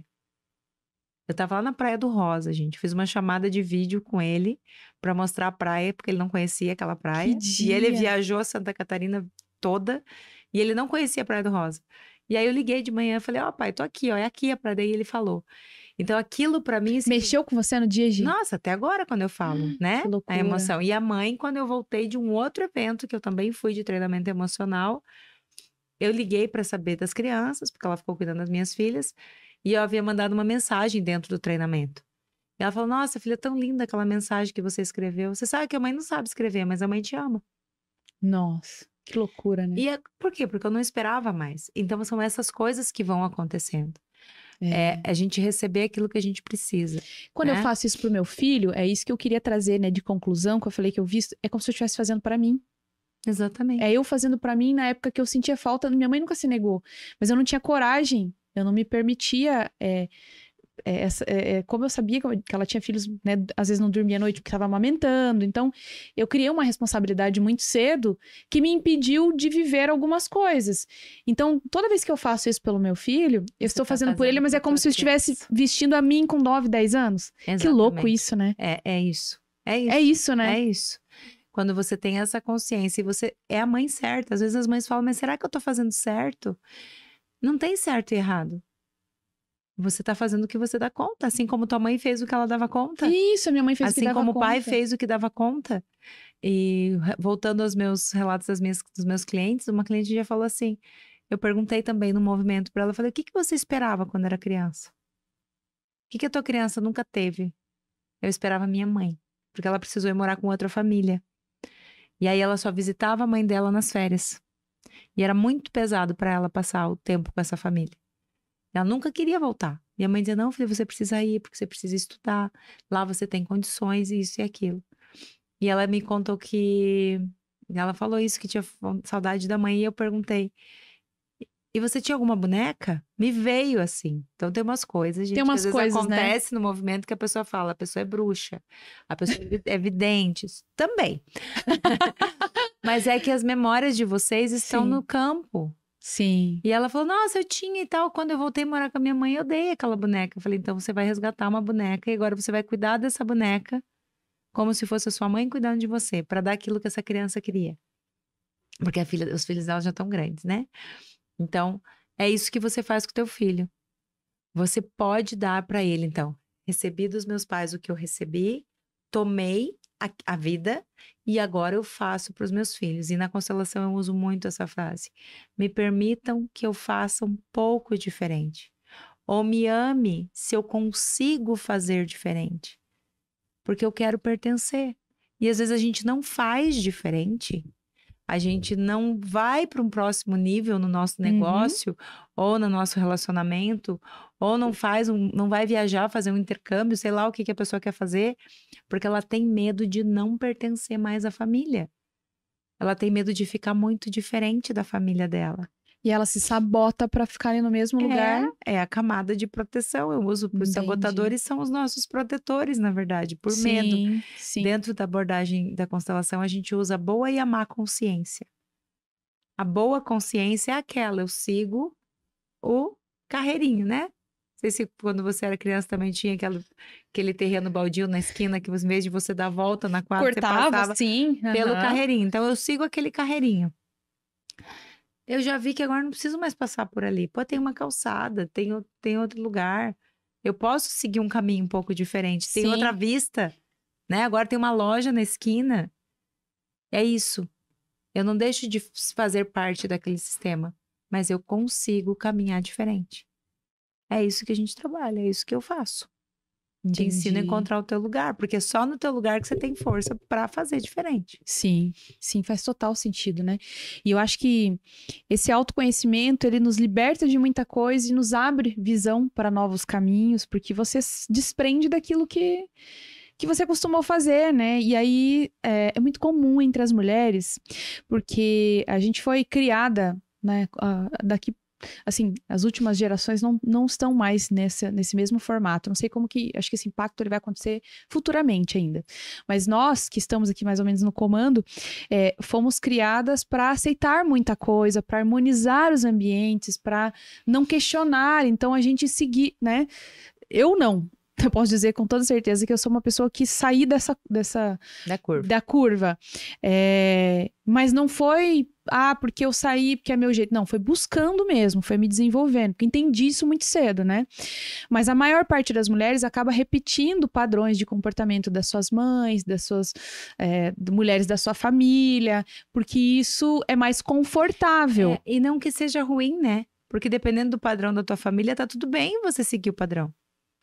Eu tava lá na Praia do Rosa, gente. Fiz uma chamada de vídeo com ele pra mostrar a praia, porque ele não conhecia aquela praia. Que dia. E ele viajou a Santa Catarina toda e ele não conhecia a Praia do Rosa. E aí eu liguei de manhã e falei, ó, pai, tô aqui, ó, é aqui a praia. Daí ele falou. Então aquilo pra mim... Mexeu com você no dia, Gi? Nossa, até agora quando eu falo, né? Que loucura. A emoção. E a mãe, quando eu voltei de um outro evento, que eu também fui de treinamento emocional, eu liguei pra saber das crianças, porque ela ficou cuidando das minhas filhas, e eu havia mandado uma mensagem dentro do treinamento. E ela falou, nossa, filha, tão linda aquela mensagem que você escreveu. Você sabe que a mãe não sabe escrever, mas a mãe te ama. Nossa, que loucura, né? E por quê? Porque eu não esperava mais. Então, são essas coisas que vão acontecendo. É a gente receber aquilo que a gente precisa. Quando né? eu faço isso pro meu filho, é isso que eu queria trazer, né, de conclusão, que eu falei que eu vi, é como se eu estivesse fazendo pra mim. Exatamente. É eu fazendo pra mim na época que eu sentia falta. Minha mãe nunca se negou, mas eu não tinha coragem, eu não me permitia. Como eu sabia que ela tinha filhos, né, às vezes não dormia à noite porque estava amamentando. Então, eu criei uma responsabilidade muito cedo que me impediu de viver algumas coisas. Então, toda vez que eu faço isso pelo meu filho, eu estou fazendo por ele, mas é como se eu estivesse vestindo a mim com 9, 10 anos. Exatamente. Que louco isso, né? É isso. É isso. É isso, né? É isso. Quando você tem essa consciência e você é a mãe certa. Às vezes as mães falam, mas será que eu tô fazendo certo? Não tem certo e errado. Você tá fazendo o que você dá conta, assim como tua mãe fez o que ela dava conta. Isso, a minha mãe fez o que dava conta. Assim como o pai fez o que dava conta. E voltando aos meus relatos dos meus clientes, uma cliente já falou assim, eu perguntei também no movimento pra ela, eu falei, o que você esperava quando era criança? O que a tua criança nunca teve? Eu esperava minha mãe, porque ela precisou ir morar com outra família. E aí ela só visitava a mãe dela nas férias. E era muito pesado pra ela passar o tempo com essa família. Ela nunca queria voltar. Minha mãe dizia, não, filha, você precisa ir, porque você precisa estudar. Lá você tem condições, isso e aquilo. E ela me contou que... Ela falou isso, que tinha saudade da mãe. E eu perguntei, e você tinha alguma boneca? Me veio assim. Então tem umas coisas, gente, tem umas que às vezes coisas, acontece, né? No movimento que a pessoa fala, a pessoa é bruxa, a pessoa é vidente. Também. Mas é que as memórias de vocês estão no campo. Sim. E ela falou, nossa, eu tinha e tal. Quando eu voltei a morar com a minha mãe, eu dei aquela boneca. Eu falei, então você vai resgatar uma boneca e agora você vai cuidar dessa boneca como se fosse a sua mãe cuidando de você, para dar aquilo que essa criança queria. Porque os filhos dela já estão grandes, né? Então, é isso que você faz com o teu filho. Você pode dar para ele, então. Recebi dos meus pais o que eu recebi, tomei a vida e agora eu faço para os meus filhos. E na constelação eu uso muito essa frase. Me permitam que eu faça um pouco diferente. Ou me ame se eu consigo fazer diferente. Porque eu quero pertencer. E às vezes a gente não faz diferente a gente não vai para um próximo nível no nosso negócio ou no nosso relacionamento, ou não vai viajar, fazer um intercâmbio, sei lá o que a pessoa quer fazer, porque ela tem medo de não pertencer mais à família. Ela tem medo de ficar muito diferente da família dela. E ela se sabota para ficarem no mesmo lugar. É a camada de proteção. Eu uso os sabotadores, são os nossos protetores, na verdade, por medo. Sim. Dentro da abordagem da constelação, a gente usa a boa e a má consciência. A boa consciência é aquela, eu sigo o carreirinho, né? Não sei se quando você era criança também tinha aquele terreno baldio na esquina que, em vez de você dar a volta na quadra, você passava pelo carreirinho. Então, eu sigo aquele carreirinho. Eu já vi que agora não preciso mais passar por ali. Pô, tem uma calçada, tem outro lugar. Eu posso seguir um caminho um pouco diferente. Tem outra vista, né? Agora tem uma loja na esquina. É isso. Eu não deixo de fazer parte daquele sistema, mas eu consigo caminhar diferente. É isso que a gente trabalha, é isso que eu faço. Te ensino a encontrar o teu lugar, porque é só no teu lugar que você tem força para fazer diferente. Sim, faz total sentido, né? E eu acho que esse autoconhecimento, ele nos liberta de muita coisa e nos abre visão para novos caminhos, porque você se desprende daquilo que você costumou fazer, né? E aí é muito comum entre as mulheres, porque a gente foi criada, né? Daqui, assim, as últimas gerações não estão mais nesse mesmo formato. Não sei como que, acho que esse impacto ele vai acontecer futuramente ainda. Mas nós, que estamos aqui mais ou menos no comando, fomos criadas para aceitar muita coisa, para harmonizar os ambientes, para não questionar. Então, a gente seguir, né? Eu não. Eu posso dizer com toda certeza que eu sou uma pessoa que saí da curva. Mas não foi, porque eu saí, porque é meu jeito. Não, foi buscando mesmo, foi me desenvolvendo, porque entendi isso muito cedo, né? Mas a maior parte das mulheres acaba repetindo padrões de comportamento das suas mães, das suas mulheres da sua família, porque isso é mais confortável. E não que seja ruim, né? Porque dependendo do padrão da tua família, tá tudo bem você seguir o padrão.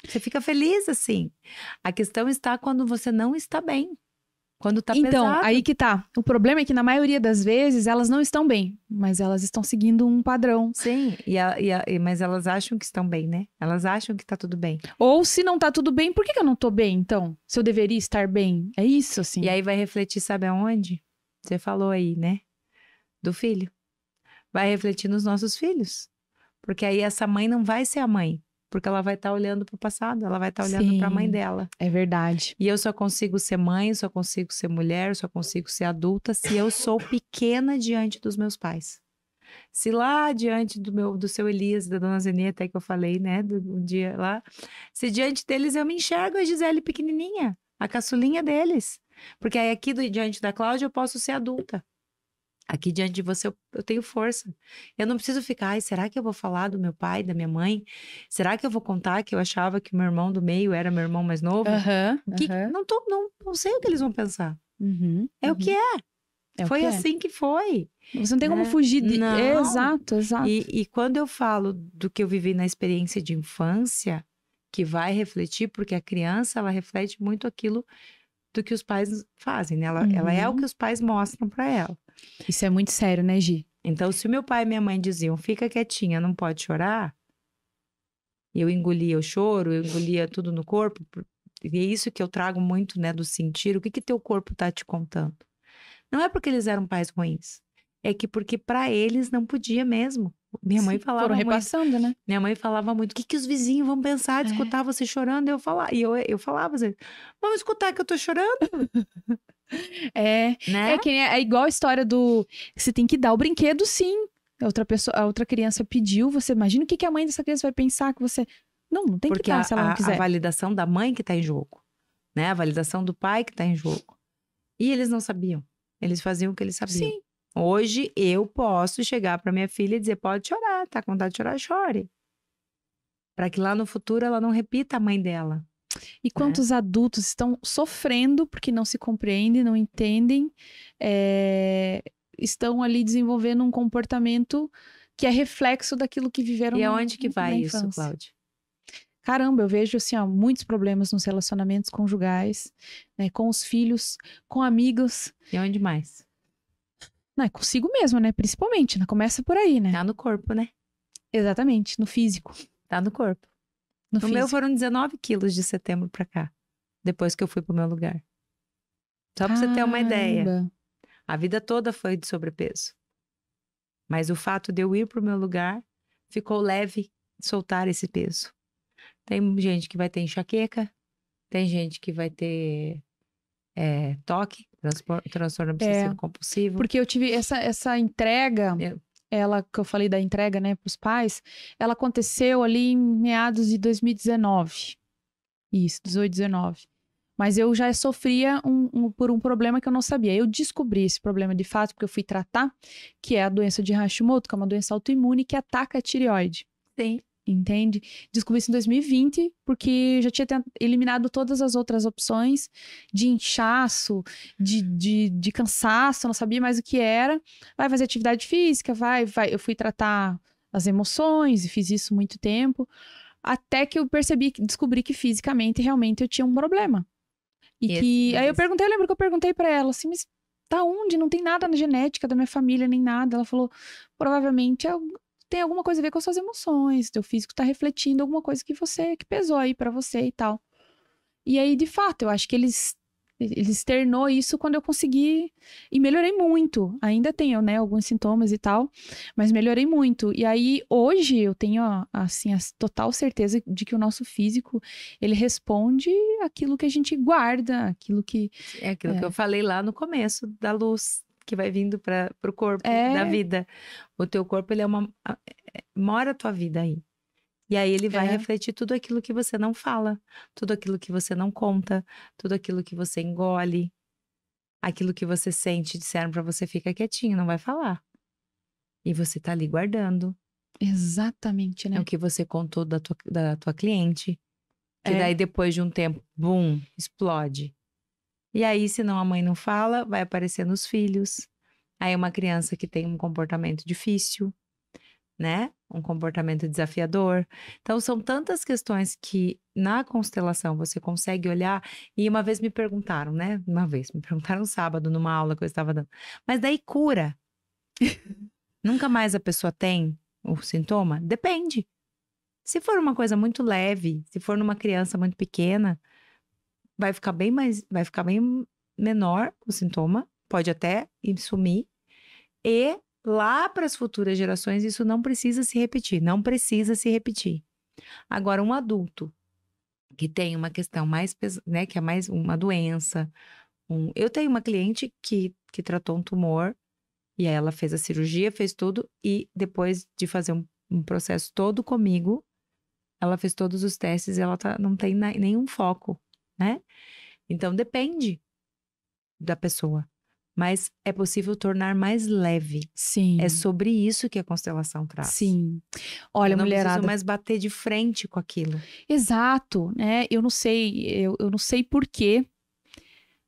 Você fica feliz assim. A questão está quando você não está bem. Quando tá pesado. Então, aí que tá. O problema é que na maioria das vezes elas não estão bem, mas elas estão seguindo um padrão. Sim, mas elas acham que estão bem, né? Elas acham que tá tudo bem. Ou se não tá tudo bem, por que eu não tô bem, então? Se eu deveria estar bem. É isso, assim. E aí vai refletir, sabe aonde? Você falou aí, né? Do filho. Vai refletir nos nossos filhos. Porque aí essa mãe não vai ser a mãe. Porque ela vai estar olhando para o passado, ela vai estar olhando para a mãe dela. É verdade. E eu só consigo ser mãe, só consigo ser mulher, só consigo ser adulta se eu sou pequena diante dos meus pais. Se lá diante do seu Elias, da dona Zenê, até que eu falei, né, um dia lá, se diante deles eu me enxergo a Gisele pequenininha, a caçulinha deles. Porque aí aqui diante da Cláudia eu posso ser adulta. Aqui diante de você eu tenho força. Eu não preciso ficar, será que eu vou falar do meu pai, da minha mãe? Será que eu vou contar que eu achava que o meu irmão do meio era meu irmão mais novo? Não sei o que eles vão pensar. É o que é. Foi assim que foi. Você não tem como fugir de... Não. Exato. E quando eu falo do que eu vivi na experiência de infância, que vai refletir, porque a criança, ela reflete muito aquilo do que os pais fazem, né? Ela é o que os pais mostram para ela. Isso é muito sério, né, Gi? Então, se o meu pai e minha mãe diziam, fica quietinha, não pode chorar, eu engolia o choro, eu engolia tudo no corpo, e é isso que eu trago muito, né, do sentir, o que teu corpo tá te contando? Não é porque eles eram pais ruins, é que porque para eles não podia mesmo. Minha mãe falava foram repassando, muito, né? Minha mãe falava muito, o que os vizinhos vão pensar de escutar você chorando? Eu falava assim, vamos escutar que eu tô chorando? Né? É igual a história do... Você tem que dar o brinquedo, sim. A outra criança pediu, você imagina o que a mãe dessa criança vai pensar que você... Não tem que dar se ela não quiser. A validação da mãe que tá em jogo, né? A validação do pai que tá em jogo. E eles não sabiam. Eles faziam o que eles sabiam. Sim. Hoje eu posso chegar para minha filha e dizer, pode chorar, tá com vontade de chorar, chore. Para que lá no futuro ela não repita a mãe dela. E quantos adultos estão sofrendo porque não se compreendem, não entendem, estão ali desenvolvendo um comportamento que é reflexo daquilo que viveram na infância. E aonde que vai isso, Cláudia? Caramba, eu vejo assim, muitos problemas nos relacionamentos conjugais, né, com os filhos, com amigos. E onde mais? Não, é consigo mesmo, né? Principalmente, né? Começa por aí, né? Tá no corpo, né? Exatamente, no físico. Tá no corpo. No No meu físico. foram 19 quilos de setembro pra cá. Depois que eu fui pro meu lugar. Só pra você ter uma ideia. Caramba. A vida toda foi de sobrepeso. Mas o fato de eu ir pro meu lugar ficou leve soltar esse peso. Tem gente que vai ter enxaqueca, tem gente que vai ter TOC, transtorno obsessivo compulsivo. Porque eu tive essa entrega, ela que eu falei da entrega, né, pros pais, ela aconteceu ali em meados de 2019. Isso, 18, 19. Mas eu já sofria por um problema que eu não sabia. Eu descobri esse problema de fato porque eu fui tratar, que é a doença de Hashimoto, que é uma doença autoimune que ataca a tireoide. Sim. Entende? Descobri isso em 2020, porque já tinha eliminado todas as outras opções de inchaço, de cansaço, eu não sabia mais o que era. Vai fazer atividade física, vai. Eu fui tratar as emoções e fiz isso muito tempo, até que eu descobri que fisicamente realmente eu tinha um problema. Aí eu lembro que eu perguntei pra ela assim, mas da onde? Não tem nada na genética da minha família, nem nada. Ela falou, provavelmente tem alguma coisa a ver com as suas emoções, teu físico tá refletindo alguma coisa que pesou aí pra você e tal. E aí, de fato, eu acho que eles externou isso quando eu consegui e melhorei muito. Ainda tenho, né, alguns sintomas e tal, mas melhorei muito. E aí, hoje, eu tenho, assim, a total certeza de que o nosso físico, ele responde aquilo que a gente guarda, aquilo que... É aquilo que eu falei lá no começo, da luz que vai vindo para o corpo, da vida. O teu corpo, ele mora a tua vida aí. E aí ele vai refletir tudo aquilo que você não fala, tudo aquilo que você não conta, tudo aquilo que você engole, aquilo que você sente, disseram pra você, fica quietinho, não vai falar. E você tá ali guardando. Exatamente, né? É o que você contou da tua cliente, que daí depois de um tempo, bum, explode. E aí, se não a mãe não fala, vai aparecer nos filhos. Aí uma criança que tem um comportamento difícil, né? Um comportamento desafiador. Então, são tantas questões que na constelação você consegue olhar. E uma vez me perguntaram, né? Me perguntaram sábado numa aula que eu estava dando. Mas daí cura. Nunca mais a pessoa tem o sintoma? Depende. Se for uma coisa muito leve, se for numa criança muito pequena, vai ficar bem menor o sintoma. Pode até sumir. E lá para as futuras gerações, isso não precisa se repetir. Não precisa se repetir. Agora, um adulto que tem uma questão mais pesada, né? Que é mais uma doença. Eu tenho uma cliente que tratou um tumor, e aí ela fez a cirurgia, fez tudo, e depois de fazer um processo todo comigo, ela fez todos os testes e ela não tem nenhum foco, né? Então, depende da pessoa. Mas é possível tornar mais leve. Sim. É sobre isso que a constelação traz. Sim. Olha, mulherada... Eu não preciso mais bater de frente com aquilo. Exato, né? Eu não sei por quê.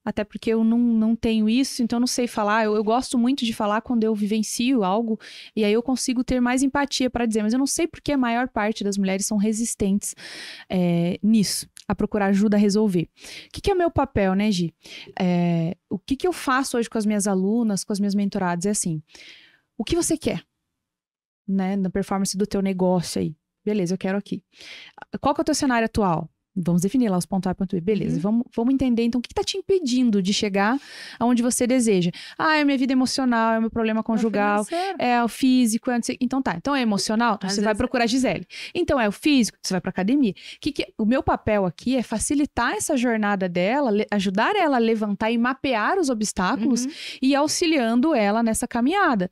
Até porque eu não tenho isso, então eu não sei falar. Eu gosto muito de falar quando eu vivencio algo, e aí eu consigo ter mais empatia para dizer, mas eu não sei por que a maior parte das mulheres são resistentes nisso, a procurar ajuda a resolver. O que é o meu papel, né, Gi? O que eu faço hoje com as minhas alunas, com as minhas mentoradas? É assim, o que você quer, né, na performance do teu negócio aí? Beleza, eu quero aqui. Qual que é o teu cenário atual? Vamos definir lá os pontos A e ponto B. Beleza, vamos entender então o que está te impedindo de chegar aonde você deseja. Ah, é a minha vida emocional, é o meu problema conjugal, é o físico, então tá. Então é emocional, então você vai procurar a Gisele. Então é o físico, você vai para academia. O meu papel aqui é facilitar essa jornada dela, ajudar ela a levantar e mapear os obstáculos e ir auxiliando ela nessa caminhada.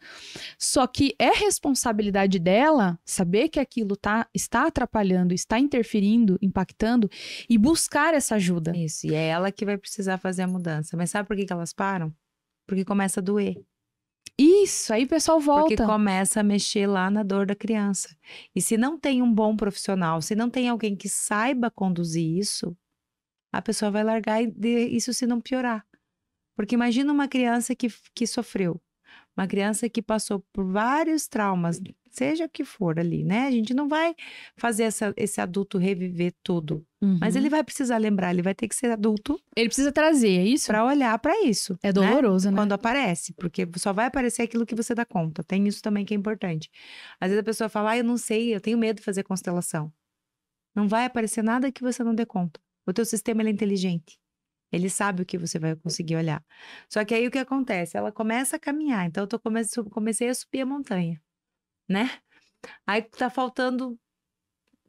Só que é responsabilidade dela saber que aquilo está atrapalhando, está interferindo, impactando, e buscar essa ajuda. Isso, e é ela que vai precisar fazer a mudança. Mas sabe por que elas param? Porque começa a doer. Isso, aí o pessoal volta. Porque começa a mexer lá na dor da criança. E se não tem um bom profissional, se não tem alguém que saiba conduzir isso, a pessoa vai largar isso se não piorar. Porque imagina uma criança que sofreu. Uma criança que passou por vários traumas, seja o que for ali, né? A gente não vai fazer esse adulto reviver tudo. Mas ele vai precisar lembrar, ele vai ter que ser adulto. Ele precisa trazer, é isso? Para olhar para isso. É doloroso, né? Quando aparece, porque só vai aparecer aquilo que você dá conta. Tem isso também que é importante. Às vezes a pessoa fala, eu não sei, eu tenho medo de fazer constelação. Não vai aparecer nada que você não dê conta. O teu sistema, ele é inteligente. Ele sabe o que você vai conseguir olhar. Só que aí o que acontece? Ela começa a caminhar. Então, comecei a subir a montanha, né? Aí tá faltando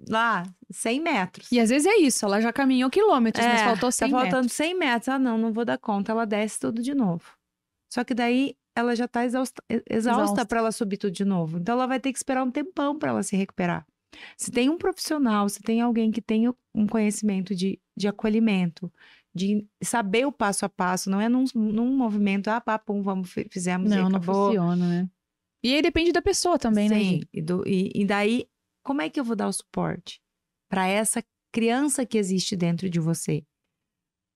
lá 100 metros. E às vezes é isso, ela já caminhou quilômetros, mas faltou 100 metros. Tá faltando 100 metros. Ah, não vou dar conta. Ela desce tudo de novo. Só que daí ela já tá exausta para ela subir tudo de novo. Então, ela vai ter que esperar um tempão para ela se recuperar. Se tem um profissional, se tem alguém que tem um conhecimento de acolhimento, de saber o passo a passo, não é num movimento, pá, pum, fizemos e acabou. Não funciona, né? E aí depende da pessoa também, né? Sim, e daí, como é que eu vou dar o suporte para essa criança que existe dentro de você?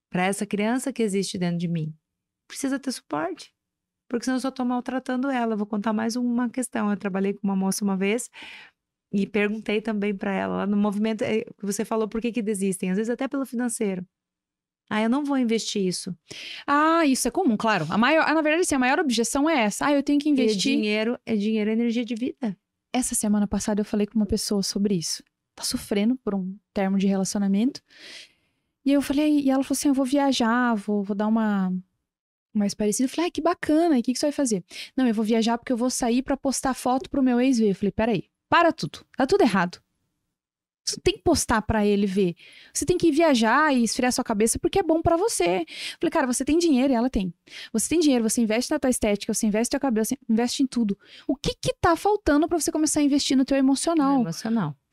Para essa criança que existe dentro de mim? Precisa ter suporte, porque senão eu só tô maltratando ela. Eu vou contar mais uma questão. Eu trabalhei com uma moça uma vez e perguntei também para ela, lá no movimento que você falou, por que desistem? Às vezes até pelo financeiro. Eu não vou investir isso. Isso é comum, claro. Na verdade, assim, a maior objeção é essa. Eu tenho que investir. E dinheiro é energia de vida. Essa semana passada eu falei com uma pessoa sobre isso. Tá sofrendo por um termo de relacionamento. E eu falei, e ela falou assim, eu vou viajar, vou dar uma mais parecida. Eu falei, que bacana, e o que você vai fazer? Não, eu vou viajar porque eu vou sair pra postar foto pro meu ex ver. Eu falei, peraí, para tudo, tá tudo errado. Você tem que postar pra ele ver. Você tem que viajar e esfriar sua cabeça porque é bom pra você. Eu falei, cara, você tem dinheiro e ela tem. Você tem dinheiro, você investe na tua estética, você investe no teu cabelo, você investe em tudo. O que tá faltando pra você começar a investir no teu emocional?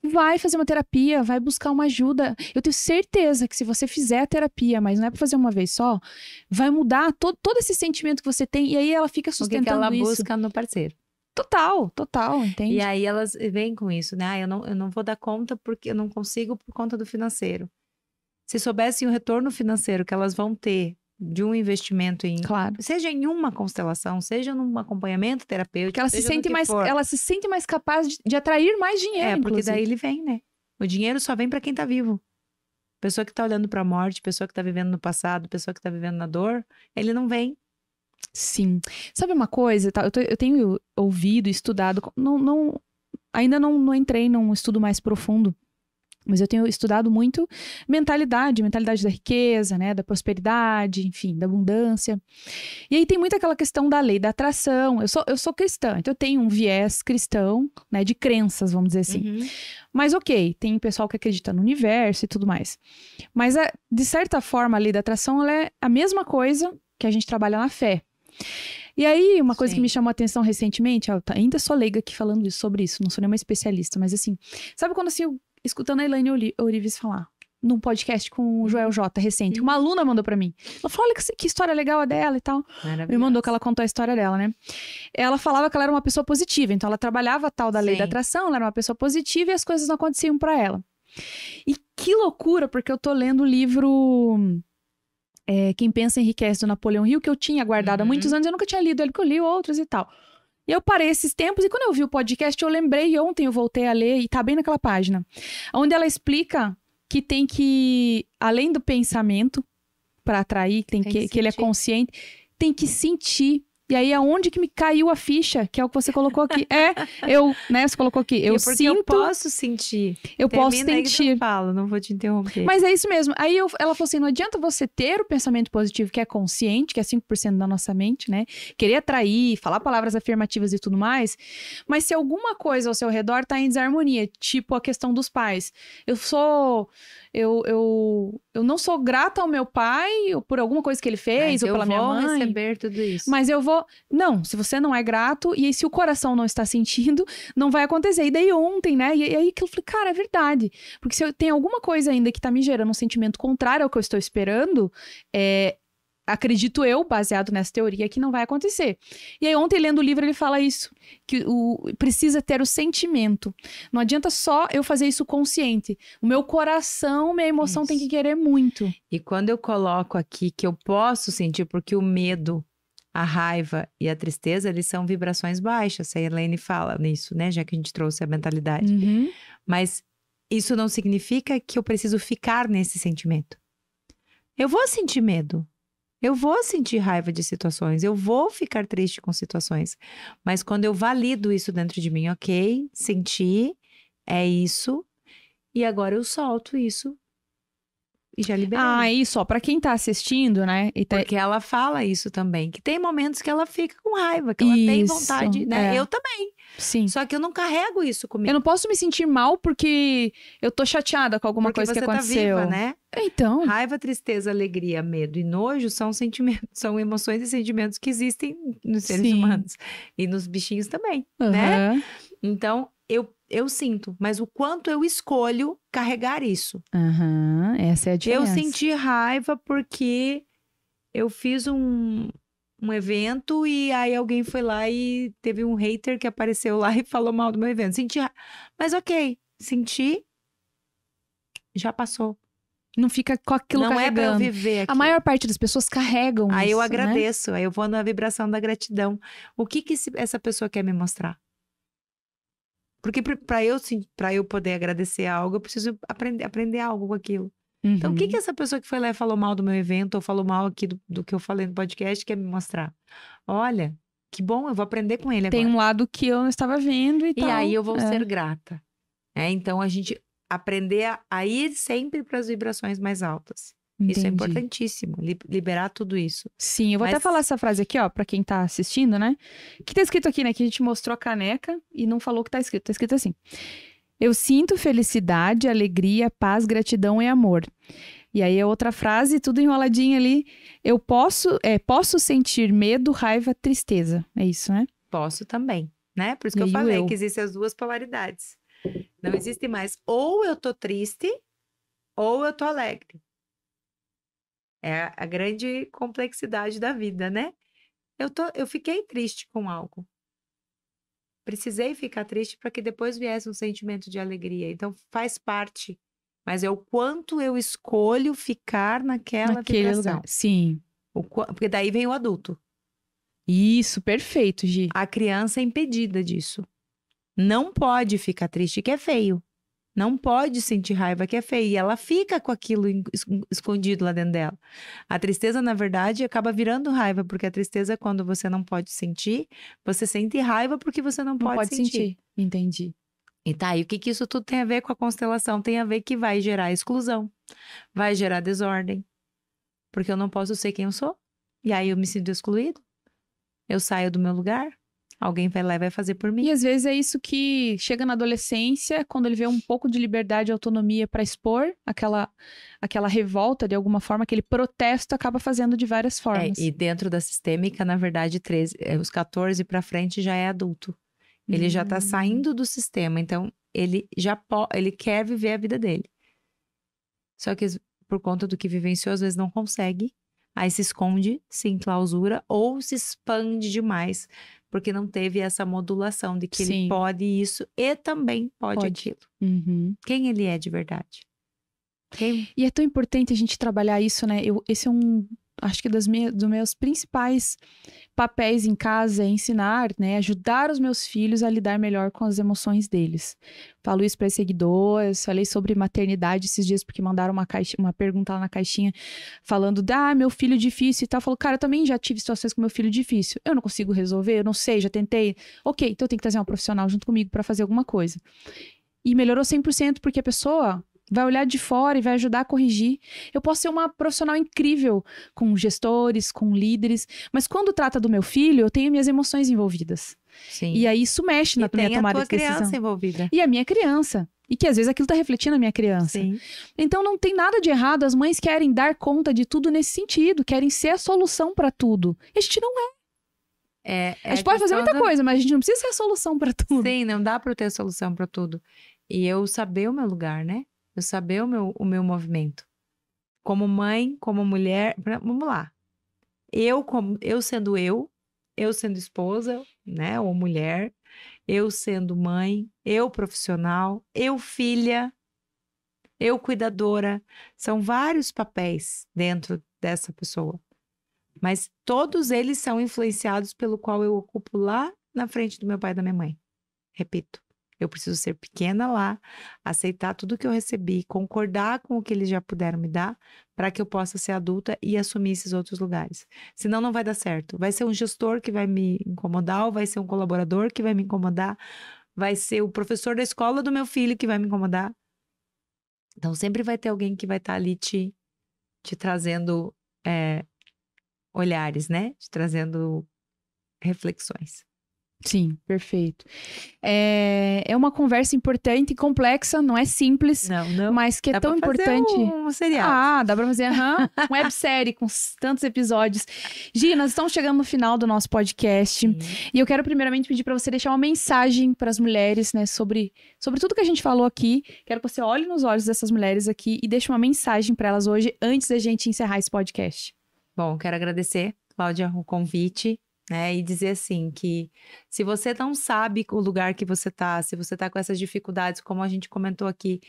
Vai fazer uma terapia, vai buscar uma ajuda. Eu tenho certeza que se você fizer a terapia, mas não é pra fazer uma vez só, vai mudar todo esse sentimento que você tem e aí ela fica sustentando isso. O que ela busca no parceiro. Total, entende? E aí elas vêm com isso, né? Eu não vou dar conta porque eu não consigo por conta do financeiro. Se soubessem o retorno financeiro que elas vão ter de um investimento seja em uma constelação, seja num acompanhamento terapêutico, ela se sente mais capaz de atrair mais dinheiro, porque daí ele vem, né? O dinheiro só vem para quem tá vivo. Pessoa que tá olhando para a morte, pessoa que tá vivendo no passado, pessoa que tá vivendo na dor, ele não vem. Sim. Sabe uma coisa? Eu tenho ouvido, estudado, ainda não entrei num estudo mais profundo, mas eu tenho estudado muito mentalidade da riqueza, né, da prosperidade, enfim, da abundância. E aí tem muito aquela questão da lei da atração. Eu sou cristã, então eu tenho um viés cristão, né, de crenças, vamos dizer assim. Uhum. Mas ok, tem pessoal que acredita no universo e tudo mais. Mas, de certa forma, a lei da atração ela é a mesma coisa que a gente trabalha na fé. E aí, uma coisa que me chamou a atenção recentemente, ainda sou leiga aqui falando sobre isso, não sou nenhuma especialista, mas assim, sabe quando assim, escutando a Elaine Orives falar, num podcast com o Joel J, recente, uma aluna mandou pra mim, ela falou, olha que história legal a dela e tal, me mandou que ela contou a história dela, né? Ela falava que ela era uma pessoa positiva, então ela trabalhava a tal da lei da atração, ela era uma pessoa positiva e as coisas não aconteciam pra ela. E que loucura, porque eu tô lendo o livro... Quem Pensa Enriquece, do Napoleão Hill, que eu tinha guardado há muitos anos, eu nunca tinha lido ele, porque eu li outros e tal. E eu parei esses tempos, e quando eu vi o podcast, eu lembrei, e ontem eu voltei a ler, e tá bem naquela página, onde ela explica que tem que, além do pensamento, para atrair, que ele é consciente, tem que sentir. E aí, aonde que me caiu a ficha, que é o que você colocou aqui. Você colocou aqui, eu sinto... eu posso sentir. Eu posso sentir. Eu falo, não vou te interromper. Mas é isso mesmo. Aí ela falou assim, não adianta você ter o pensamento positivo, que é consciente, que é 5% da nossa mente, né? Querer atrair, falar palavras afirmativas e tudo mais. Mas se alguma coisa ao seu redor tá em desarmonia, tipo a questão dos pais. Eu não sou grata ao meu pai por alguma coisa que ele fez, ou pela minha mãe. Eu vou receber tudo isso. Mas eu vou... Não, se você não é grato, e aí se o coração não está sentindo, não vai acontecer. E daí ontem, né? E aí que eu falei, cara, é verdade. Porque se eu tenho alguma coisa ainda que tá me gerando um sentimento contrário ao que eu estou esperando, acredito eu, baseado nessa teoria, que não vai acontecer. E aí ontem, lendo o livro, ele fala isso, que precisa ter o sentimento. Não adianta só eu fazer isso consciente. O meu coração, minha emoção tem que querer muito. E quando eu coloco aqui que eu posso sentir, porque o medo a raiva e a tristeza, eles são vibrações baixas. A Elaine fala nisso, né? Já que a gente trouxe a mentalidade. Uhum. Mas isso não significa que eu preciso ficar nesse sentimento. Eu vou sentir medo. Eu vou sentir raiva de situações. Eu vou ficar triste com situações. Mas quando eu valido isso dentro de mim, ok, senti, é isso. E agora eu solto isso e já liberei. Isso, ó, pra quem tá assistindo, né? Porque ela fala isso também, que tem momentos que ela fica com raiva, que ela tem vontade, né? Eu também. Sim. Só que eu não carrego isso comigo. Eu não posso me sentir mal porque eu tô chateada com alguma coisa que aconteceu. Tá viva, né? Então. Raiva, tristeza, alegria, medo e nojo são sentimentos, são emoções e sentimentos que existem nos seres humanos. E nos bichinhos também, né? Então, eu sinto, mas o quanto eu escolho carregar isso. Essa é a diferença. Eu senti raiva porque eu fiz um evento e aí alguém foi lá e teve um hater que apareceu lá e falou mal do meu evento. Senti raiva. Mas ok, senti, já passou. Não fica com aquilo carregando. Não é pra eu viver aqui. A maior parte das pessoas carregam isso, Aí eu né? agradeço, aí eu vou na vibração da gratidão. O que essa pessoa quer me mostrar? Porque para eu poder agradecer algo, eu preciso aprender algo com aquilo. Então, o que essa pessoa que foi lá e falou mal do meu evento, ou falou mal aqui do que eu falei no podcast, quer me mostrar? Olha, que bom, eu vou aprender com ele agora. Tem um lado que eu não estava vendo e tal. E aí eu vou ser grata. Então, a gente aprender a ir sempre para as vibrações mais altas. Entendi. Isso é importantíssimo, liberar tudo isso. Sim, eu vou até falar essa frase aqui, ó, pra quem tá assistindo, né? Que tá escrito aqui, né? Que a gente mostrou a caneca e não falou o que tá escrito. Tá escrito assim: eu sinto felicidade, alegria, paz, gratidão e amor. E aí a outra frase, tudo enroladinho ali. Eu posso sentir medo, raiva, tristeza. É isso, né? Posso também, né? Por isso que eu falei que existem as duas polaridades. Não existe mais ou eu tô triste ou eu tô alegre. É a grande complexidade da vida, né? Eu fiquei triste com algo. Precisei ficar triste para que depois viesse um sentimento de alegria. Então, faz parte. Mas é o quanto eu escolho ficar naquela vibração. Lugar. Sim. Porque daí vem o adulto. Isso, perfeito, Gi. A criança é impedida disso. Não pode ficar triste, que é feio. Não pode sentir raiva, que é feio. E ela fica com aquilo escondido lá dentro dela. A tristeza, na verdade, acaba virando raiva, porque a tristeza é quando você não pode sentir, você sente raiva porque você não pode sentir. Entendi. E tá, e o que isso tudo tem a ver com a constelação? Tem a ver que vai gerar exclusão, vai gerar desordem. Porque eu não posso ser quem eu sou. E aí eu me sinto excluído. Eu saio do meu lugar. Alguém vai lá e vai fazer por mim. E às vezes é isso que chega na adolescência, quando ele vê um pouco de liberdade e autonomia para expor aquela revolta, de alguma forma, aquele protesto, acaba fazendo de várias formas. E dentro da sistêmica, na verdade, os 14 para frente já é adulto. Ele já tá saindo do sistema, então ele quer viver a vida dele. Só que por conta do que vivenciou, às vezes não consegue. Aí se esconde, se enclausura ou se expande demais. Porque não teve essa modulação de que ele pode isso e também pode aquilo. Quem ele é de verdade? E é tão importante a gente trabalhar isso, né? Esse é acho que dos meus principais papéis em casa, é ensinar, né? Ajudar os meus filhos a lidar melhor com as emoções deles. Falo isso para as seguidoras, falei sobre maternidade esses dias, porque mandaram uma pergunta lá na caixinha, falando, meu filho difícil e tal. Falou, cara, eu também já tive situações com meu filho difícil. Eu não consigo resolver, eu não sei, já tentei. Ok, então eu tenho que trazer uma profissional junto comigo para fazer alguma coisa. E melhorou 100% porque a pessoa vai olhar de fora e vai ajudar a corrigir. Eu posso ser uma profissional incrível com gestores, com líderes, mas quando trata do meu filho, eu tenho minhas emoções envolvidas. Sim. E aí isso mexe na minha tomada de decisão. E tem a tua criança envolvida. E a minha criança. E que às vezes aquilo tá refletindo na minha criança. Sim. Então não tem nada de errado, as mães querem dar conta de tudo nesse sentido, querem ser a solução para tudo. E a gente não é. A gente pode fazer muita coisa, mas a gente não precisa ser a solução para tudo. Sim, não dá para ter a solução para tudo. E eu saber o meu lugar, né? Eu saber o meu movimento. Como mãe, como mulher. Vamos lá. Eu sendo esposa, né? Ou mulher. Eu sendo mãe. Eu profissional. Eu filha. Eu cuidadora. São vários papéis dentro dessa pessoa. Mas todos eles são influenciados pelo qual eu ocupo lá na frente do meu pai e da minha mãe. Repito, eu preciso ser pequena lá, aceitar tudo que eu recebi, concordar com o que eles já puderam me dar, para que eu possa ser adulta e assumir esses outros lugares. Senão não vai dar certo. Vai ser um gestor que vai me incomodar, ou vai ser um colaborador que vai me incomodar, vai ser o professor da escola do meu filho que vai me incomodar. Então sempre vai ter alguém que vai estar ali te trazendo olhares, né? Te trazendo reflexões. Sim, perfeito. É uma conversa importante e complexa, não é simples, Não. mas que é tão importante. Um seriado. Dá pra fazer uma websérie com tantos episódios. Gi, nós estamos chegando no final do nosso podcast. Sim. E eu quero primeiramente pedir para você deixar uma mensagem para as mulheres, né, sobre tudo que a gente falou aqui. Quero que você olhe nos olhos dessas mulheres aqui e deixe uma mensagem para elas hoje, antes da gente encerrar esse podcast. Bom, quero agradecer, Cláudia, o convite. Né, e dizer assim, que se você não sabe o lugar que você tá, se você tá com essas dificuldades, como a gente comentou aqui,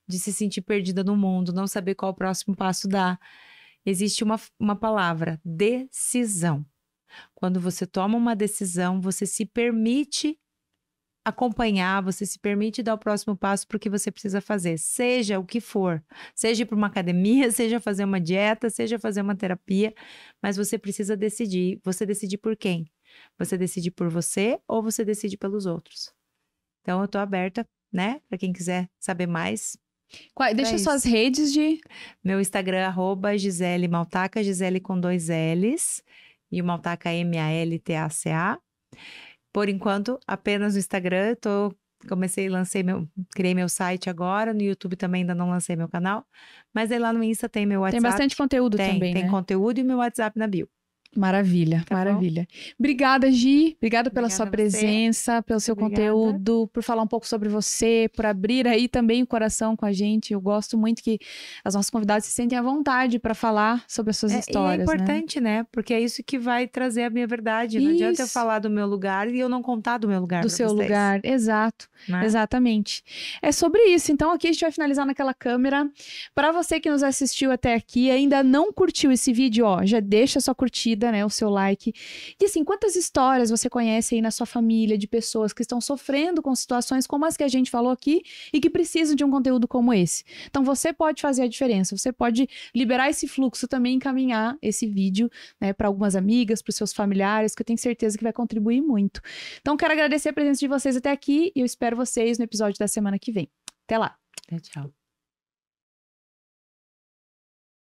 de se sentir perdida no mundo, não saber qual o próximo passo dar, existe uma palavra: decisão. Quando você toma uma decisão, você se permite acompanhar, você se permite dar o próximo passo para o que você precisa fazer, seja o que for, seja ir para uma academia, seja fazer uma dieta, seja fazer uma terapia, mas você precisa decidir. Você decide por quem? Você decide por você ou você decide pelos outros? Então eu tô aberta, né, para quem quiser saber mais. Deixa suas redes de... Meu Instagram, @Gisele Maltaca, Gisele com 2 L's, e o Maltaca Maltaca. Por enquanto, apenas no Instagram. Criei meu site agora. No YouTube também ainda não lancei meu canal. Mas aí lá no Insta tem meu WhatsApp. Tem bastante conteúdo também, né? Tem conteúdo e meu WhatsApp na bio. Maravilha, Tá maravilha. Obrigada, Gi. Obrigada pela sua presença, pelo seu conteúdo, por falar um pouco sobre você, por abrir aí também o coração com a gente. Eu gosto muito que as nossas convidadas se sentem à vontade para falar sobre as suas histórias. E é importante, né? Porque é isso que vai trazer a minha verdade. Não adianta eu falar do meu lugar e eu não contar do meu lugar. Do seu lugar, exato. Né? Exatamente. É sobre isso. Então aqui a gente vai finalizar naquela câmera. Para você que nos assistiu até aqui e ainda não curtiu esse vídeo, ó, já deixa a sua curtida, né, o seu like. E assim, quantas histórias você conhece aí na sua família de pessoas que estão sofrendo com situações como as que a gente falou aqui e que precisam de um conteúdo como esse? Então você pode fazer a diferença, você pode liberar esse fluxo também, encaminhar esse vídeo, né, para algumas amigas, para os seus familiares, que eu tenho certeza que vai contribuir muito. Então quero agradecer a presença de vocês até aqui e eu espero vocês no episódio da semana que vem. Até lá. Tchau.